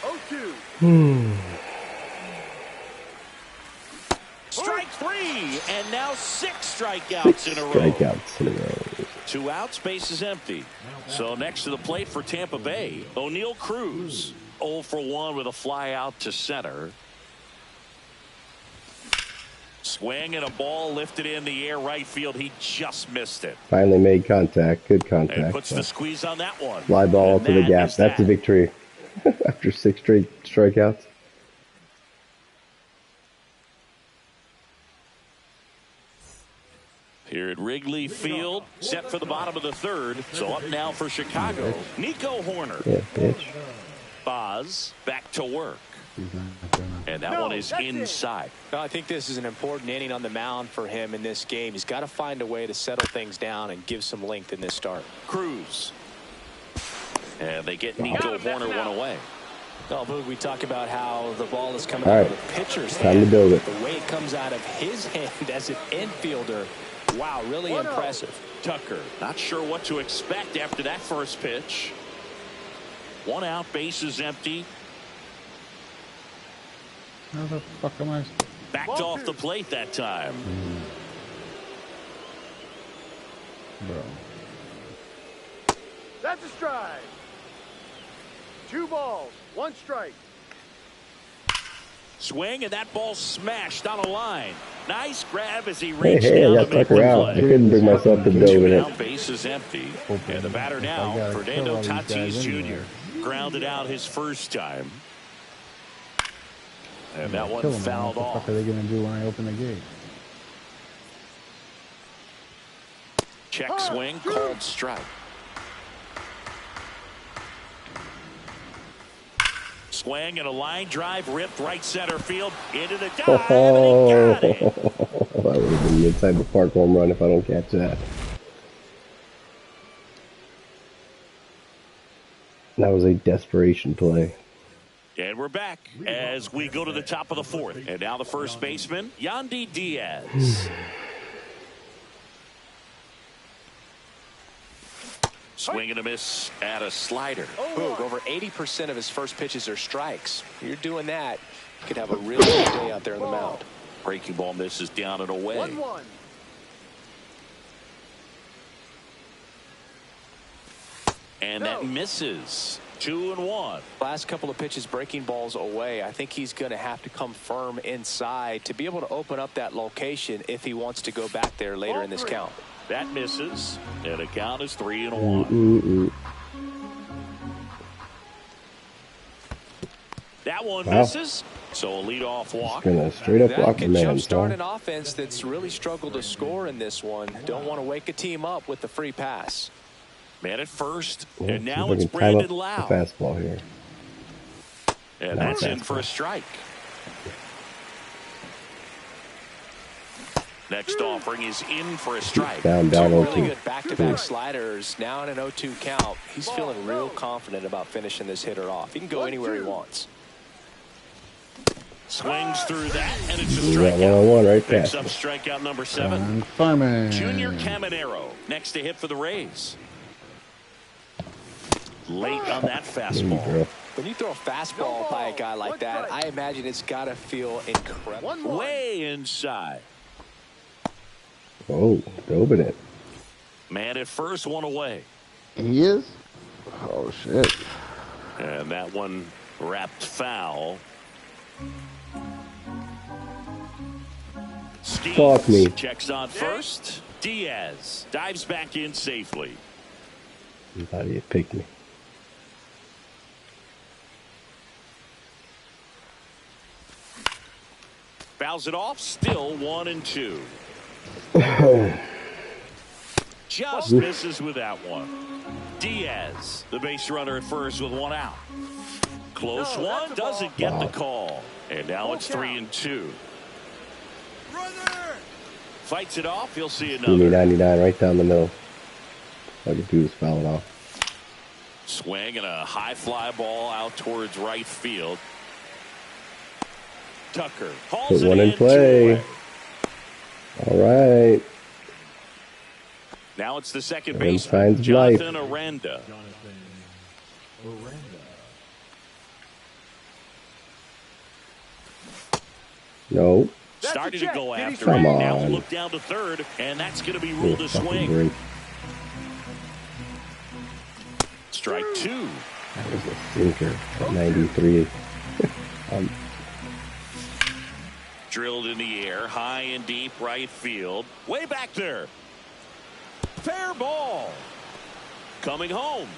0-2. Strike 3, and now 6 strikeouts in a row. Strikeouts in a row. 2 outs, base is empty. So next to the plate for Tampa Bay, O'Neal Cruz. 0 for 1 with a fly out to center. Swing and a ball lifted in the air right field. He just missed it. Finally made contact. Good contact. And puts the squeeze on that one. Fly ball to the gap. That's a victory. After 6 straight strikeouts. Here at Wrigley Field, set for the bottom of the third. So up now for Chicago, Nico Horner. Yeah, bitch. Boz back to work. And that one is inside. No, I think this is an important inning on the mound for him in this game. He's got to find a way to settle things down and give some length in this start. Cruz. And they get Nico Horner one away. No, Boog, we talk about how the ball is coming out of the pitcher's Time hand. to build it. The way it comes out of his hand as an infielder. Wow, really impressive. Tucker, not sure what to expect after that first pitch. 1 out, base is empty. How the fuck am I? Backed off the plate that time. Bro. That's a strike. 2 balls, 1 strike. Swing, and that ball smashed on a line. Nice grab as he reached Hey, down I got to make Tucker the out. play. I couldn't bring myself to dove 2 in down, it. base is empty. And the batter now, Fernando Tatis Jr. Grounded out his first time. And that one fouled off. What the fuck are they going to do when I open the gate? Check swing, called strike. Swing and a line drive ripped right center field into the dive, and he got it. That would have been the inside the park home run if I don't catch that. That was a desperation play. And we're back as we go to the top of the 4th. And now the first baseman, Yandy Diaz. Swing and a miss at a slider. Boog, over 80% of his first pitches are strikes. You're doing that, you could have a really good day out there on the mound. Breaking ball misses down and away. 1-1. And that misses. 2-1. Last couple of pitches breaking balls away. I think he's going to have to come firm inside to be able to open up that location if he wants to go back there later in this count. That misses, and the count is 3-1. That one misses, so a leadoff walk. Gonna straight up walk the man. That could jumpstart an offense that's really struggled to score in this one. Don't want to wake a team up with the free pass. Man at first, Yeah, and now it's Brandon Lau. Fastball here. And that's in for a strike. Next offering is in for a strike. Down, really good back-to-back sliders. Now in an 0-2 count. He's feeling real confident about finishing this hitter off. He can go anywhere he wants. Swings through that, and it's a strikeout. 1-on-1 right there. Picks up strikeout number 7. Farman. Junior Caminero next to hit for the Rays. late on that fastball. When you throw a fastball by a guy like that, I imagine it's got to feel incredible. Way inside. Oh, open it. Man at first, one away. He is? Oh, shit. And that one wrapped foul. Fuck me. Checks on first. Diaz dives back in safely. I thought he had picked me. Fouls it off. Still 1-2. Just misses with that one. Diaz, the base runner at first with one out. Close one, doesn't get the call. And now it's 3-2. Fights it off, he'll see another. Give me 99 right down the middle. All you do is foul it off. Swing and a high fly ball out towards right field. Tucker hauls Put one it in play. All right. Now it's the second baseman, Jonathan Aranda. No. Started to go after it. Now we'll look down to third, and that's going to be ruled a swing. Strike two. That was a sinker at 93. Drilled in the air, high and deep right field. Way back there. Fair ball. Coming home.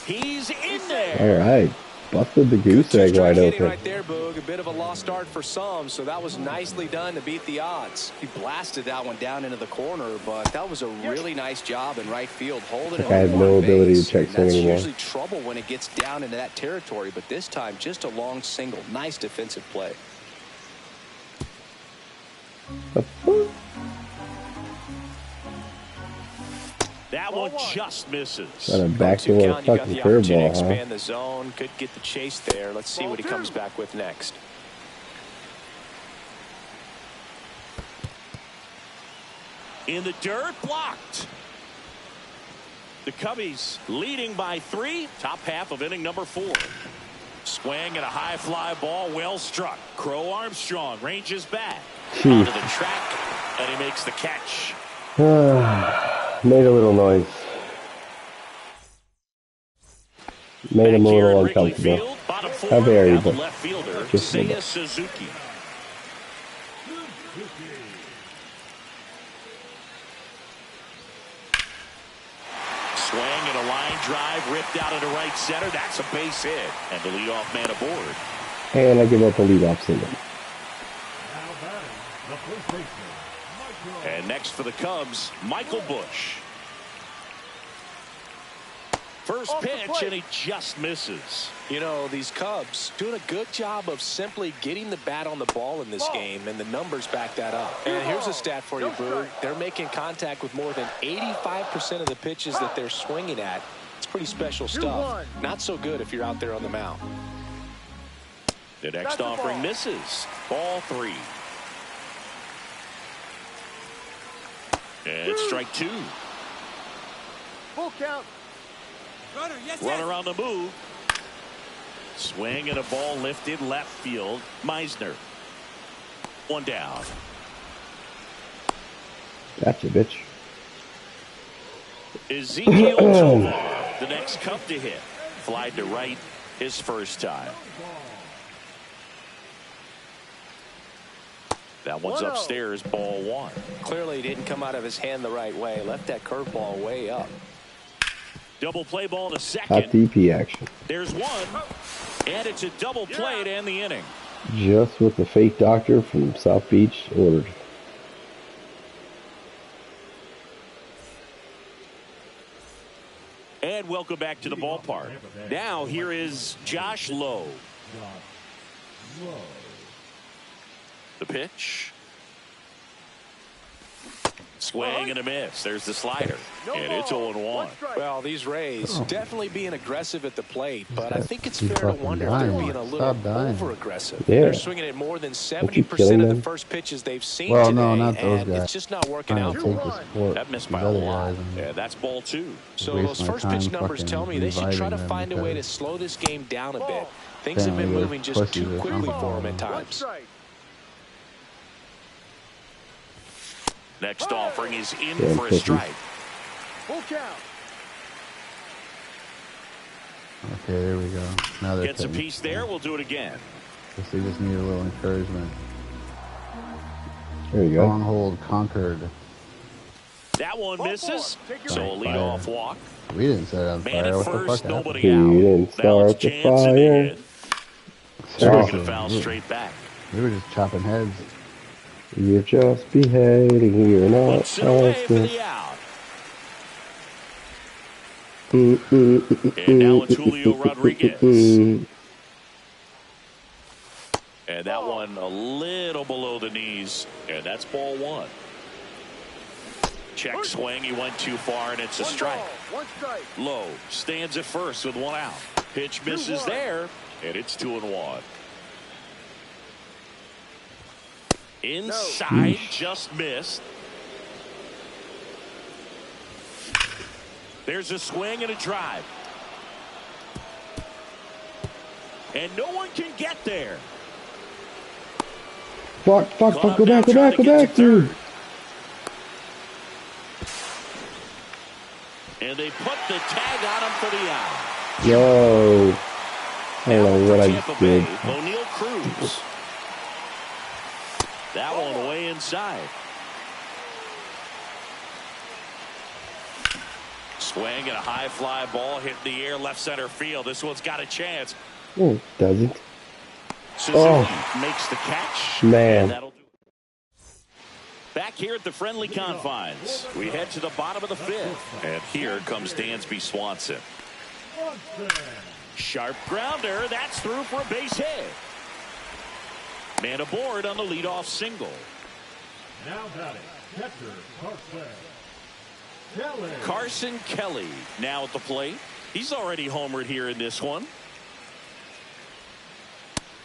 He's in there. All right. Busted the goose egg wide open. Right there, Boog. A bit of a lost start for some, so that was nicely done to beat the odds. He blasted that one down into the corner, but that was a really nice job in right field, holding it. I have no ability to check swing anymore. That's usually trouble when it gets down into that territory, but this time just a long single. Nice defensive play. That one just misses. Got a backdoor fucking curveball, expand the zone. Could get the chase there. Let's see what he comes back with next. In the dirt, blocked. The Cubbies leading by 3. Top half of inning number 4. Swing and a high fly ball, well struck. Crow Armstrong ranges back onto the track, and he makes the catch. Made a little noise. Made him a little uncomfortable. Not very, but left fielder, just a little. Suzuki. Swing and a line drive ripped out into right center. That's a base hit. And the leadoff man aboard. And I give up a leadoff single. And next for the Cubs, Michael Busch. First pitch, and he just misses. You know, these Cubs doing a good job of simply getting the bat on the ball in this game, and the numbers back that up. And here's a stat for you, Boog. They're making contact with more than 85% of the pitches that they're swinging at. It's pretty special stuff. Not so good if you're out there on the mound. The next offering misses. Ball 3. And strike 2. Full count. Runner on the move. Swing and a ball lifted left field. Meisner. One down. Gotcha, bitch. Ezekiel Tovar, the next Cub to hit. Fly to right his first time. That one's upstairs, ball 1. Clearly didn't come out of his hand the right way. Left that curveball way up. Double play ball to second. Hot DP action. There's one. And it's a double play to end the inning. Just what the fake doctor from South Beach ordered. And welcome back to the ballpark. Now here is Josh Lowe. The pitch. Swing and a miss. There's the slider. And it's 0-1. Well, these Rays definitely being aggressive at the plate, but I think it's fair to wonder if they're being a little over-aggressive. Yeah. They're swinging at more than 70% of the first pitches they've seen today, no, not those and guys. it's just not working out for them. That missed by a lot. Yeah, that's ball 2. So those first pitch numbers tell me they should try to find a way to slow this game down a bit. Things have been moving just too quickly for them at times. Next offering is in for a strike. Full count. Okay, there we go. Now they're Gets a piece there. We'll do it again. Guess they just need a little encouragement. There you go. Stronghold conquered. That one misses. So a leadoff walk. We didn't set it on Man fire. at What the first, fuck happened? nobody out. Didn't Now it's start the Jansen to fire. hit. Swinging a foul straight back. We were just chopping heads. You're just behaving. You're not Puts it away for asking. the out. And now it's Julio Rodriguez. And that one a little below the knees. And that's ball 1. Check swing. He went too far, and it's a strike. Lowe stands at first with 1 out. Pitch misses there, and it's 2-1. Inside, just missed. There's a swing and a drive. And no one can get there. Fuck, go back, dude. And they put the tag on him for the out. Yo. I don't know what I just did. O'Neal Cruz. That one way inside. Swing and a high fly ball hit in the air left center field. This one's got a chance. Oh, doesn't. Suzuki makes the catch. Man. That'll do it. Back here at the friendly confines, we head to the bottom of the 5th. And here comes Dansby Swanson. Sharp grounder. That's through for a base hit. Man aboard on the leadoff single. Now batting, catcher Carson Kelly now at the plate. He's already homered here in this one.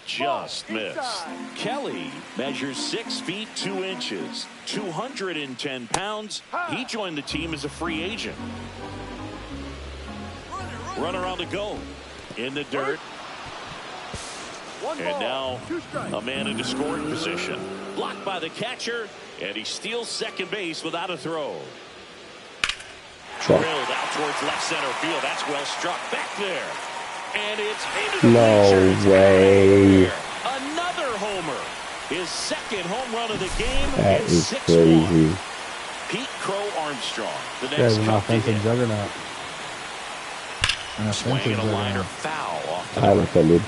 Just missed. Kelly measures 6 feet 2 inches, 210 pounds. He joined the team as a free agent. Runner on the go. In the dirt. And now a man into scoring position. Blocked by the catcher, and he steals second base without a throw. Drilled out towards left center field. That's well struck back there. And it's into the bleachers. No way. Another homer. His second home run of the game. That It's is 6-1. crazy. Pete Crow Armstrong. The That's next an cup to offensive hit. juggernaut. An Swing offensive and a liner juggernaut. foul off the I'm offended.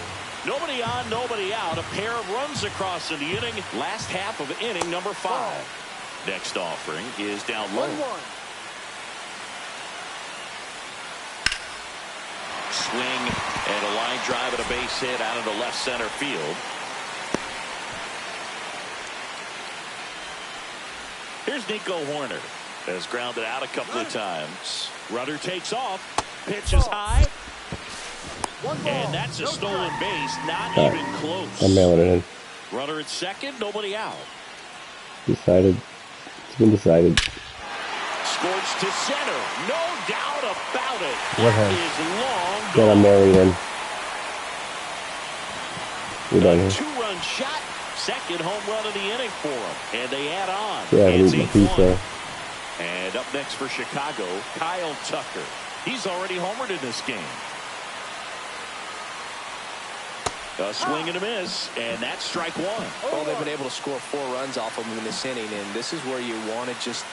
Nobody on, nobody out. A pair of runs across in the inning. Last half of inning number 5. Next offering is down low. Swing and a line drive and a base hit out into left center field. Here's Nico Horner. Has grounded out a couple of times. Runner takes off. Pitch is high. And that's a stolen base. Not even close. I'm mailing it in. Runner at second. Nobody out. Decided. It's been decided. Scorched to center. No doubt about it. What That has? is long Then I'm gone. mailing it in. We're done A here. 2-run shot. Second home run of the inning for him. And they add on. Yeah, I It's need my 8-1. pizza. And up next for Chicago, Kyle Tucker. He's already homered in this game. A swing and a miss, and that's strike 1. Well, they've been able to score 4 runs off of him in this inning, and this is where you want to just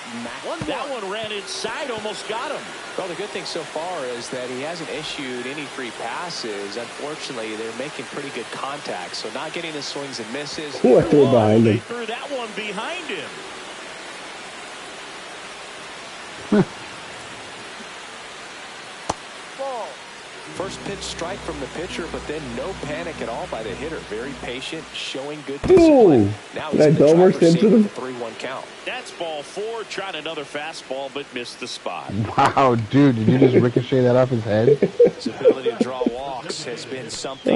That one ran inside, almost got him. Well, the good thing so far is that he hasn't issued any free passes. Unfortunately, they're making pretty good contact, so not getting the swings and misses. Ooh, I threw it behind They him. threw that one behind him. First pitch strike from the pitcher, but then no panic at all by the hitter. Very patient, showing good discipline. Now he's in the driver's seat with a 3-1 count. That's ball 4. Tried another fastball, but missed the spot. Wow, dude, did you just ricochet that off his head? His ability to draw walks has been something.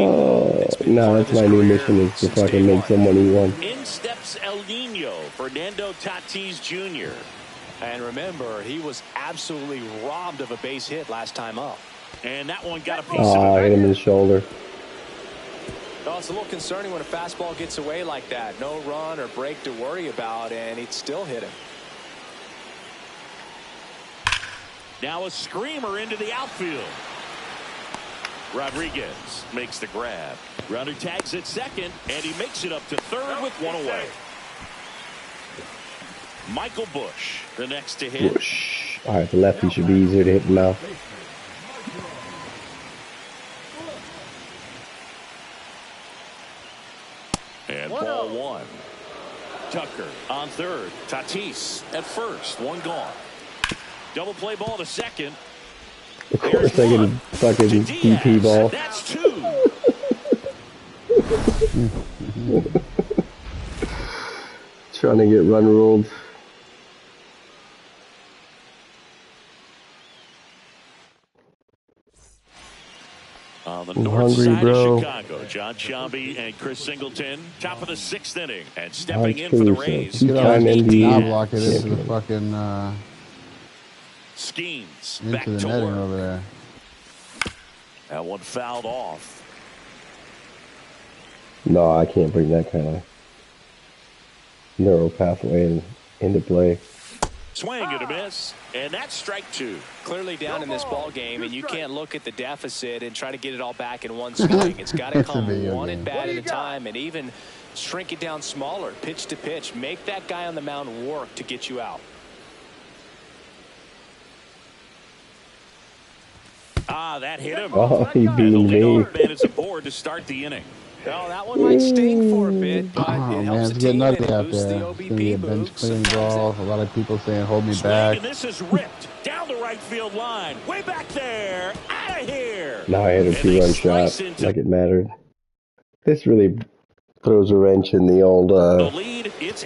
No, that's my new mission, is to fucking make someone eat one. In steps El Nino, Fernando Tatis Jr. And remember, he was absolutely robbed of a base hit last time up. And that one got a piece of it. Hit him in the shoulder. No, it's a little concerning when a fastball gets away like that. No run or break to worry about, and he'd still hit him. Now a screamer into the outfield. Rodriguez makes the grab. Runner tags at second, and he makes it up to third with one away. Michael Bush, the next to hit. Bush. All right, the lefty should be easier to hit the mouth. And ball 1. Tucker on third. Tatis at first. One gone. Double play ball to second. Of course, I get a fucking DP ball. That's 2. Trying to get run ruled. On the north side of Chicago, John Shelby and Chris Singleton, top of the 6th inning, and stepping in for the Rays. Two-time NBA block it into the fucking Skeens into back the to netting work. over there. That one fouled off. No, I can't bring that kind of neural pathway into play. Swing and a miss, and that's strike 2. Clearly down in this ball game, and you can't look at the deficit and try to get it all back in one swing. It's got to come one at bat at a time, and even shrink it down smaller, pitch to pitch. Make that guy on the mound work to get you out. That hit him. Oh, he beat me. Man is aboard to start the inning. Well, that one might sting for a bit, but it helps it's the getting team and ugly it out boosts there. the It's going to be a OBP bench move. clearing brawl. A lot of people saying, hold me Swing, back. and this is ripped down the right field line. Way back there. Out of here. Now I hit a 2-run shot like it mattered. This really throws a wrench in the old the lead, it's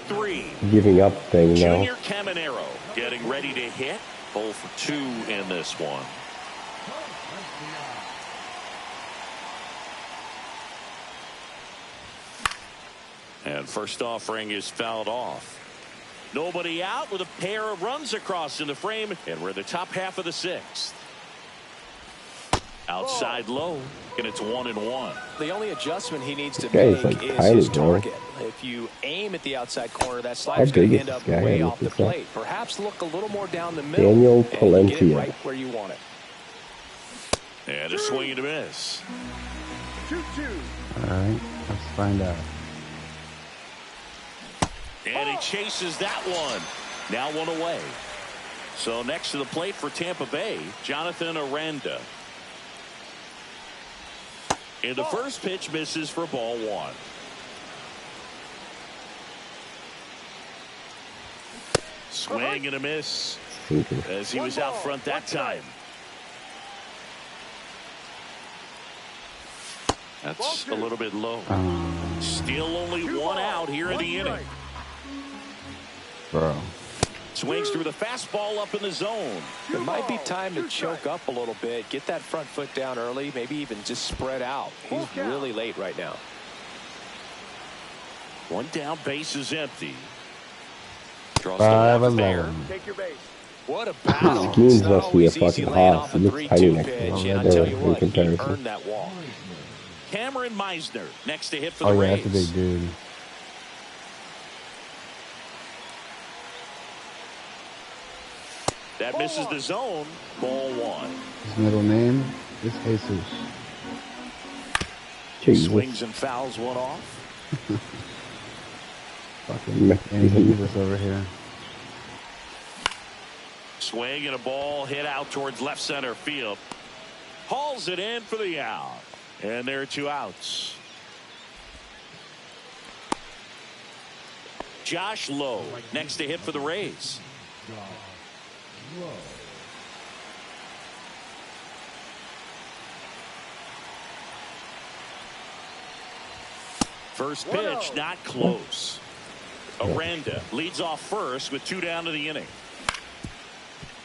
8-3. giving up thing now. Junior Caminero getting ready to hit. 0 for 2 in this one. And first offering is fouled off. Nobody out with a pair of runs across in the frame, and we're in the top half of the 6th. Outside low, and it's 1-1. The only adjustment he needs to This make guy's like is tiny, his bro. target. If you aim at the outside corner, that slider's going to end up way off the plate. Perhaps look a little more down the middle. Daniel and get it Palencia. right where you want it. And a swing and a miss. 2-2. All right, let's find out. And he chases that one. Now 1 away. So next to the plate for Tampa Bay, Jonathan Aranda. And the first pitch misses for ball 1. Swing and a miss as he was out front that time. That's a little bit low. Still only 1 out here in the inning. Bro. Swings through the fastball up in the zone. It might be time to choke up a little bit, get that front foot down early, maybe even just spread out. He's really late right now. 1 down, base is empty. Draws 5-11. Take your base. What a battle. Skeens It's must be a always easy fucking laying hoss. off He a looks tiny 3-2 next to pitch, him. and I Right tell there you in what, he comparison. earned that walk. Cameron Meisner next to hit for Oh, the yeah, Rays. that's a big dude. That misses the zone. Ball 1. His middle name is Jesus. Jesus. Swings and fouls one off. Fucking and Jesus over here. Swing and a ball hit out towards left center field. Hauls it in for the out. And there are 2 outs. Josh Lowe next to hit for the Rays. First pitch, not close. Aranda leads off first with 2 down to the inning.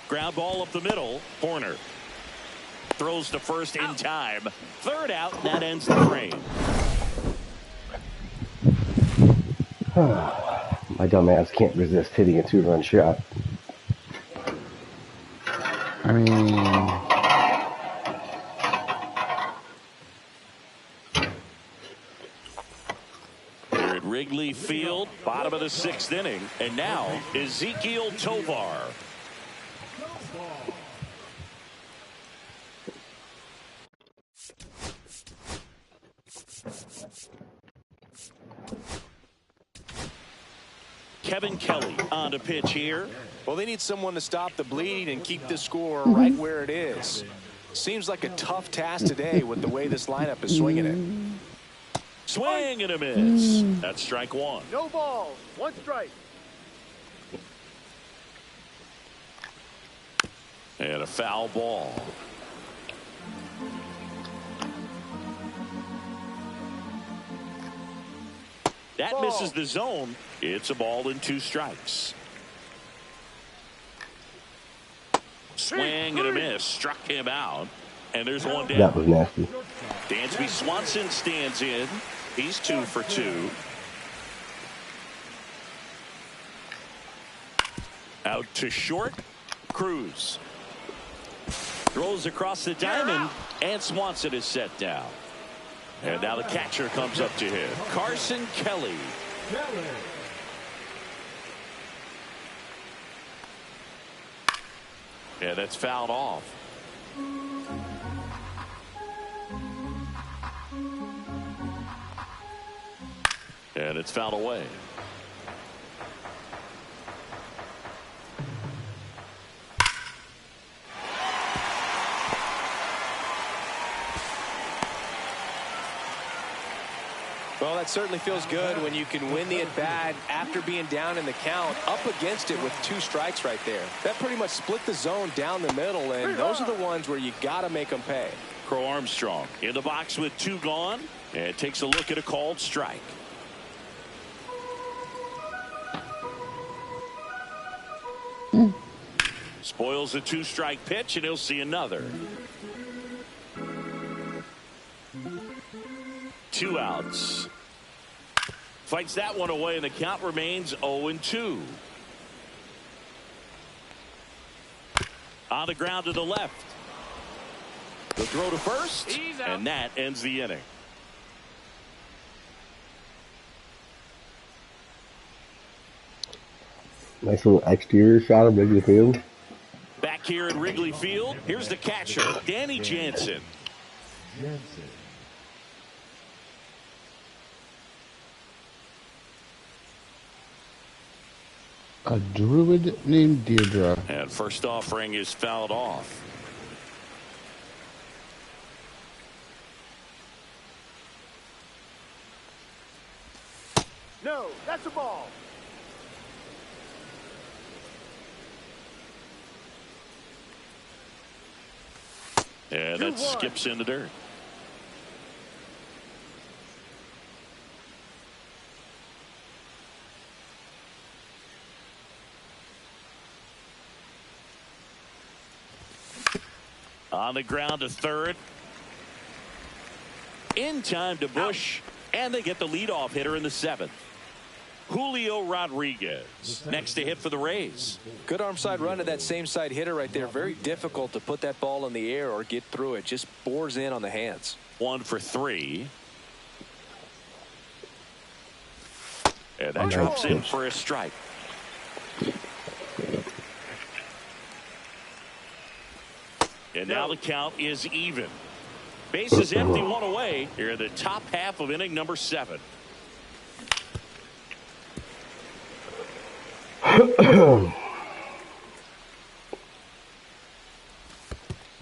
Ground ball up the middle. Horner throws to first in time. Third out, and that ends the frame. My dumb ass can't resist hitting a 2-run shot. I mean, here at Wrigley Field, bottom of the 6th inning, and now Ezequiel Tovar. Kevin Kelly on to pitch here. Well, they need someone to stop the bleed and keep the score right where it is. Seems like a tough task today with the way this lineup is swinging it. Swing and a miss. That's strike 1. No balls. 1 strike. And a foul ball. That misses the zone. It's a ball and 2 strikes. Swing and a miss. Struck him out. And there's 1 down. That was nasty. Dansby Swanson stands in. He's 2 for 2. Out to short. Cruz throws across the diamond, and Swanson is set down. And now the catcher comes up to him. Carson Kelly. Yeah, that's fouled off. And it's fouled away. Well, that certainly feels good when you can win the at-bat after being down in the count, up against it with 2 strikes right there. That pretty much split the zone down the middle, and those are the ones where you got to make them pay. Crow Armstrong in the box with 2 gone, and takes a look at a called strike. Spoils a 2-strike pitch, and he'll see another. 2 outs. Fights that one away, and the count remains 0-2. On the ground to the left. The throw to first, and that ends the inning. Nice little exterior shot of Wrigley Field. Back here at Wrigley Field, here's the catcher, Danny Jansen. a druid named Deirdre. And first offering is fouled off. No, that's a ball. And that skips in the dirt. On the ground to third. In time to Bush. And they get the leadoff hitter in the seventh. Julio Rodriguez next to hit for the Rays. Good arm side run to that same side hitter right there. Very difficult to put that ball in the air or get through it. Just bores in on the hands. 1 for 3. And that drops in for a strike. And now the count is even. Bases empty, 1 away. Here in the top half of inning number 7.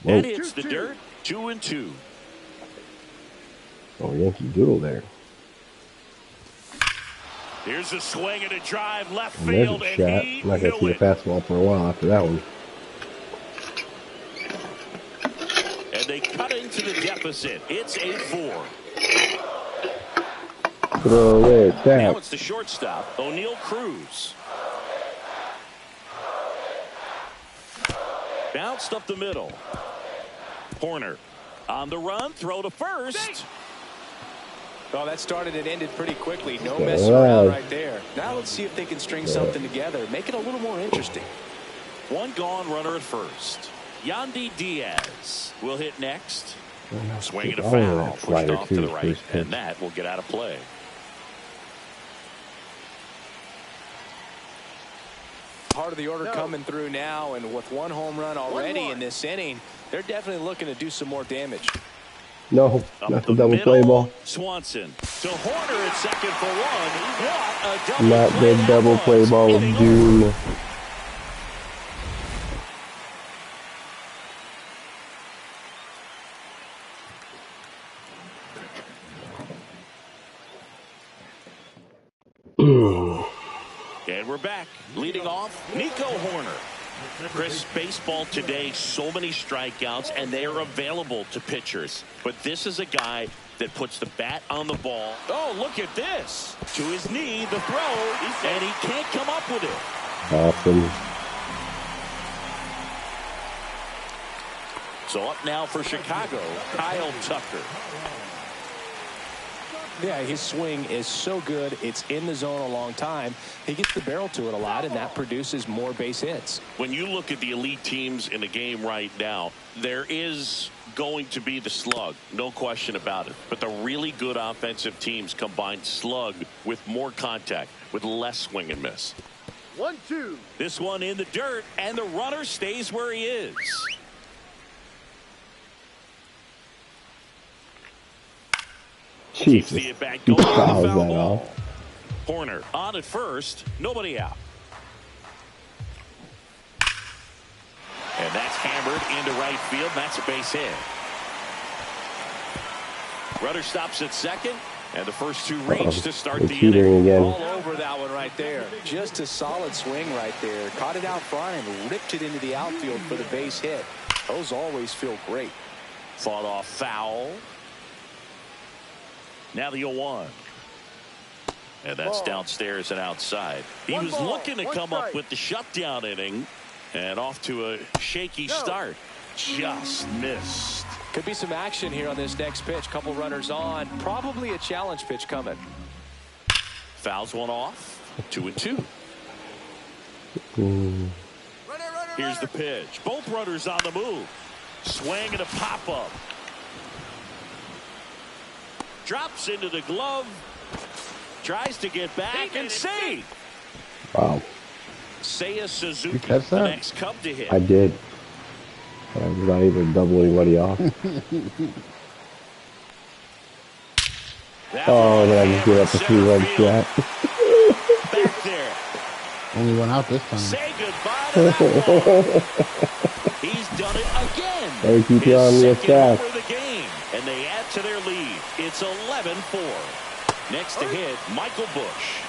That hits the dirt. 2-2. Oh, Yankee Doodle there. Here's a swing and a drive left And there's field, a and shot. he I'm not going to see knew a it. fastball for a while after that one. And they cut into the deficit. It's 8-4. Throw it back. Now it's the shortstop, O'Neal Cruz. Bounced up the middle. Horner on the run, throw to first. Well, that started and ended pretty quickly. No messing around right there. Now let's see if they can string something together, make it a little more interesting. One gone, runner at first. Yandy Diaz will hit next. Swinging a foul, pushed off to the right, and that will get out of play. Part of the order coming through now, and with one home run already in this inning, they're definitely looking to do some more damage. No, not the double play ball. Swanson to Horner at second for one. What a double not play the double play ball of doom. And we're back. Leading off, Nico Horner. Chris, baseball today, so many strikeouts, and they are available to pitchers. But this is a guy that puts the bat on the ball. Oh, look at this. To his knee, the throw, and he can't come up with it. Awesome. So up now for Chicago, Kyle Tucker. Yeah, his swing is so good. It's in the zone a long time. He gets the barrel to it a lot, and that produces more base hits. When you look at the elite teams in the game right now, there is going to be the slug, no question about it. But the really good offensive teams combine slug with more contact, with less swing and miss. 1-2. This one in the dirt, and the runner stays where he is. Jesus. See it back going on the foul ball. Horner on at first, nobody out. And that's hammered into right field. That's a base hit. Rudder stops at second, and the first two reach to start the inning. Again. All over that one right there. Just a solid swing right there. Caught it out front and ripped it into the outfield for the base hit. Those always feel great. Fought off foul. Now the 0-1. And that's downstairs and outside. He was looking to come up with the shutdown inning, and off to a shaky start. Just missed. Could be some action here on this next pitch. Couple runners on. Probably a challenge pitch coming. Fouls one off. 2-2. Here's the pitch. Both runners on the move. Swing and a pop-up. Drops into the glove. Tries to get back and see. Wow. Seiya Suzuki, catch the that? next Cub to hit. I did. I was not even doubling what he off. Oh, then I just get up a 3-run shot. Back there. Only one out this time. Say goodbye to that ball. He's done it again. Hey, keep you His on the second attack. over the game, and they add to their lead. It's 11-4. Next to hit, Michael Bush.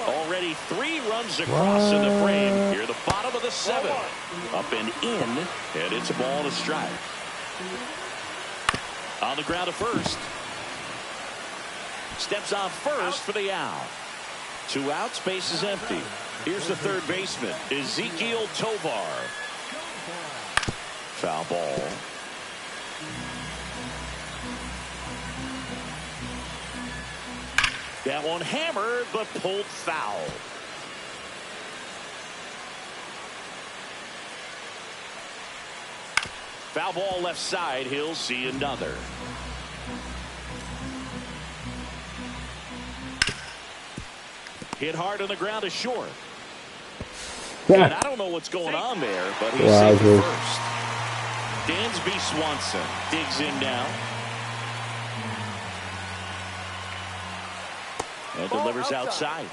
Already 3 runs across in the frame. Here, the bottom of the 7th. Up and in, and it's a ball and a strike. On the ground to first. Steps on first for the out. 2 outs, base is empty. Here's the third baseman, Ezekiel Tovar. Foul ball. That one hammered, but pulled foul. Foul ball left side. He'll see another. Hit hard on the ground to short. And I don't know what's going on there, but he's safe at first. Dansby Swanson digs in now. And delivers outside.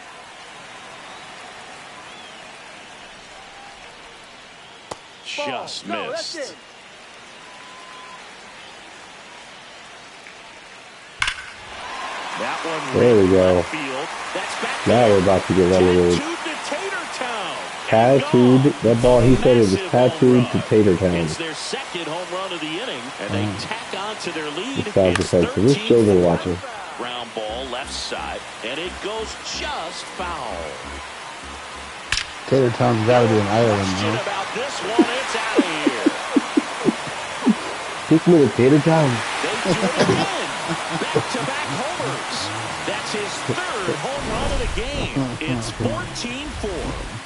Just missed. That one there we go. field. That's back now we're about to get running. Tattooed. That ball, he said it was tattooed to Tater Town. It's their second home run of the inning, and they tack on to their lead. This guy's defensive. This children watching. ground ball left side, and it goes just foul. Tater Town's got to be in Ireland, no? About this one, it's out of here. Kick me to Tater Town. They do it again. Back-to-back homers. That's his third home run of the game. It's 14-4.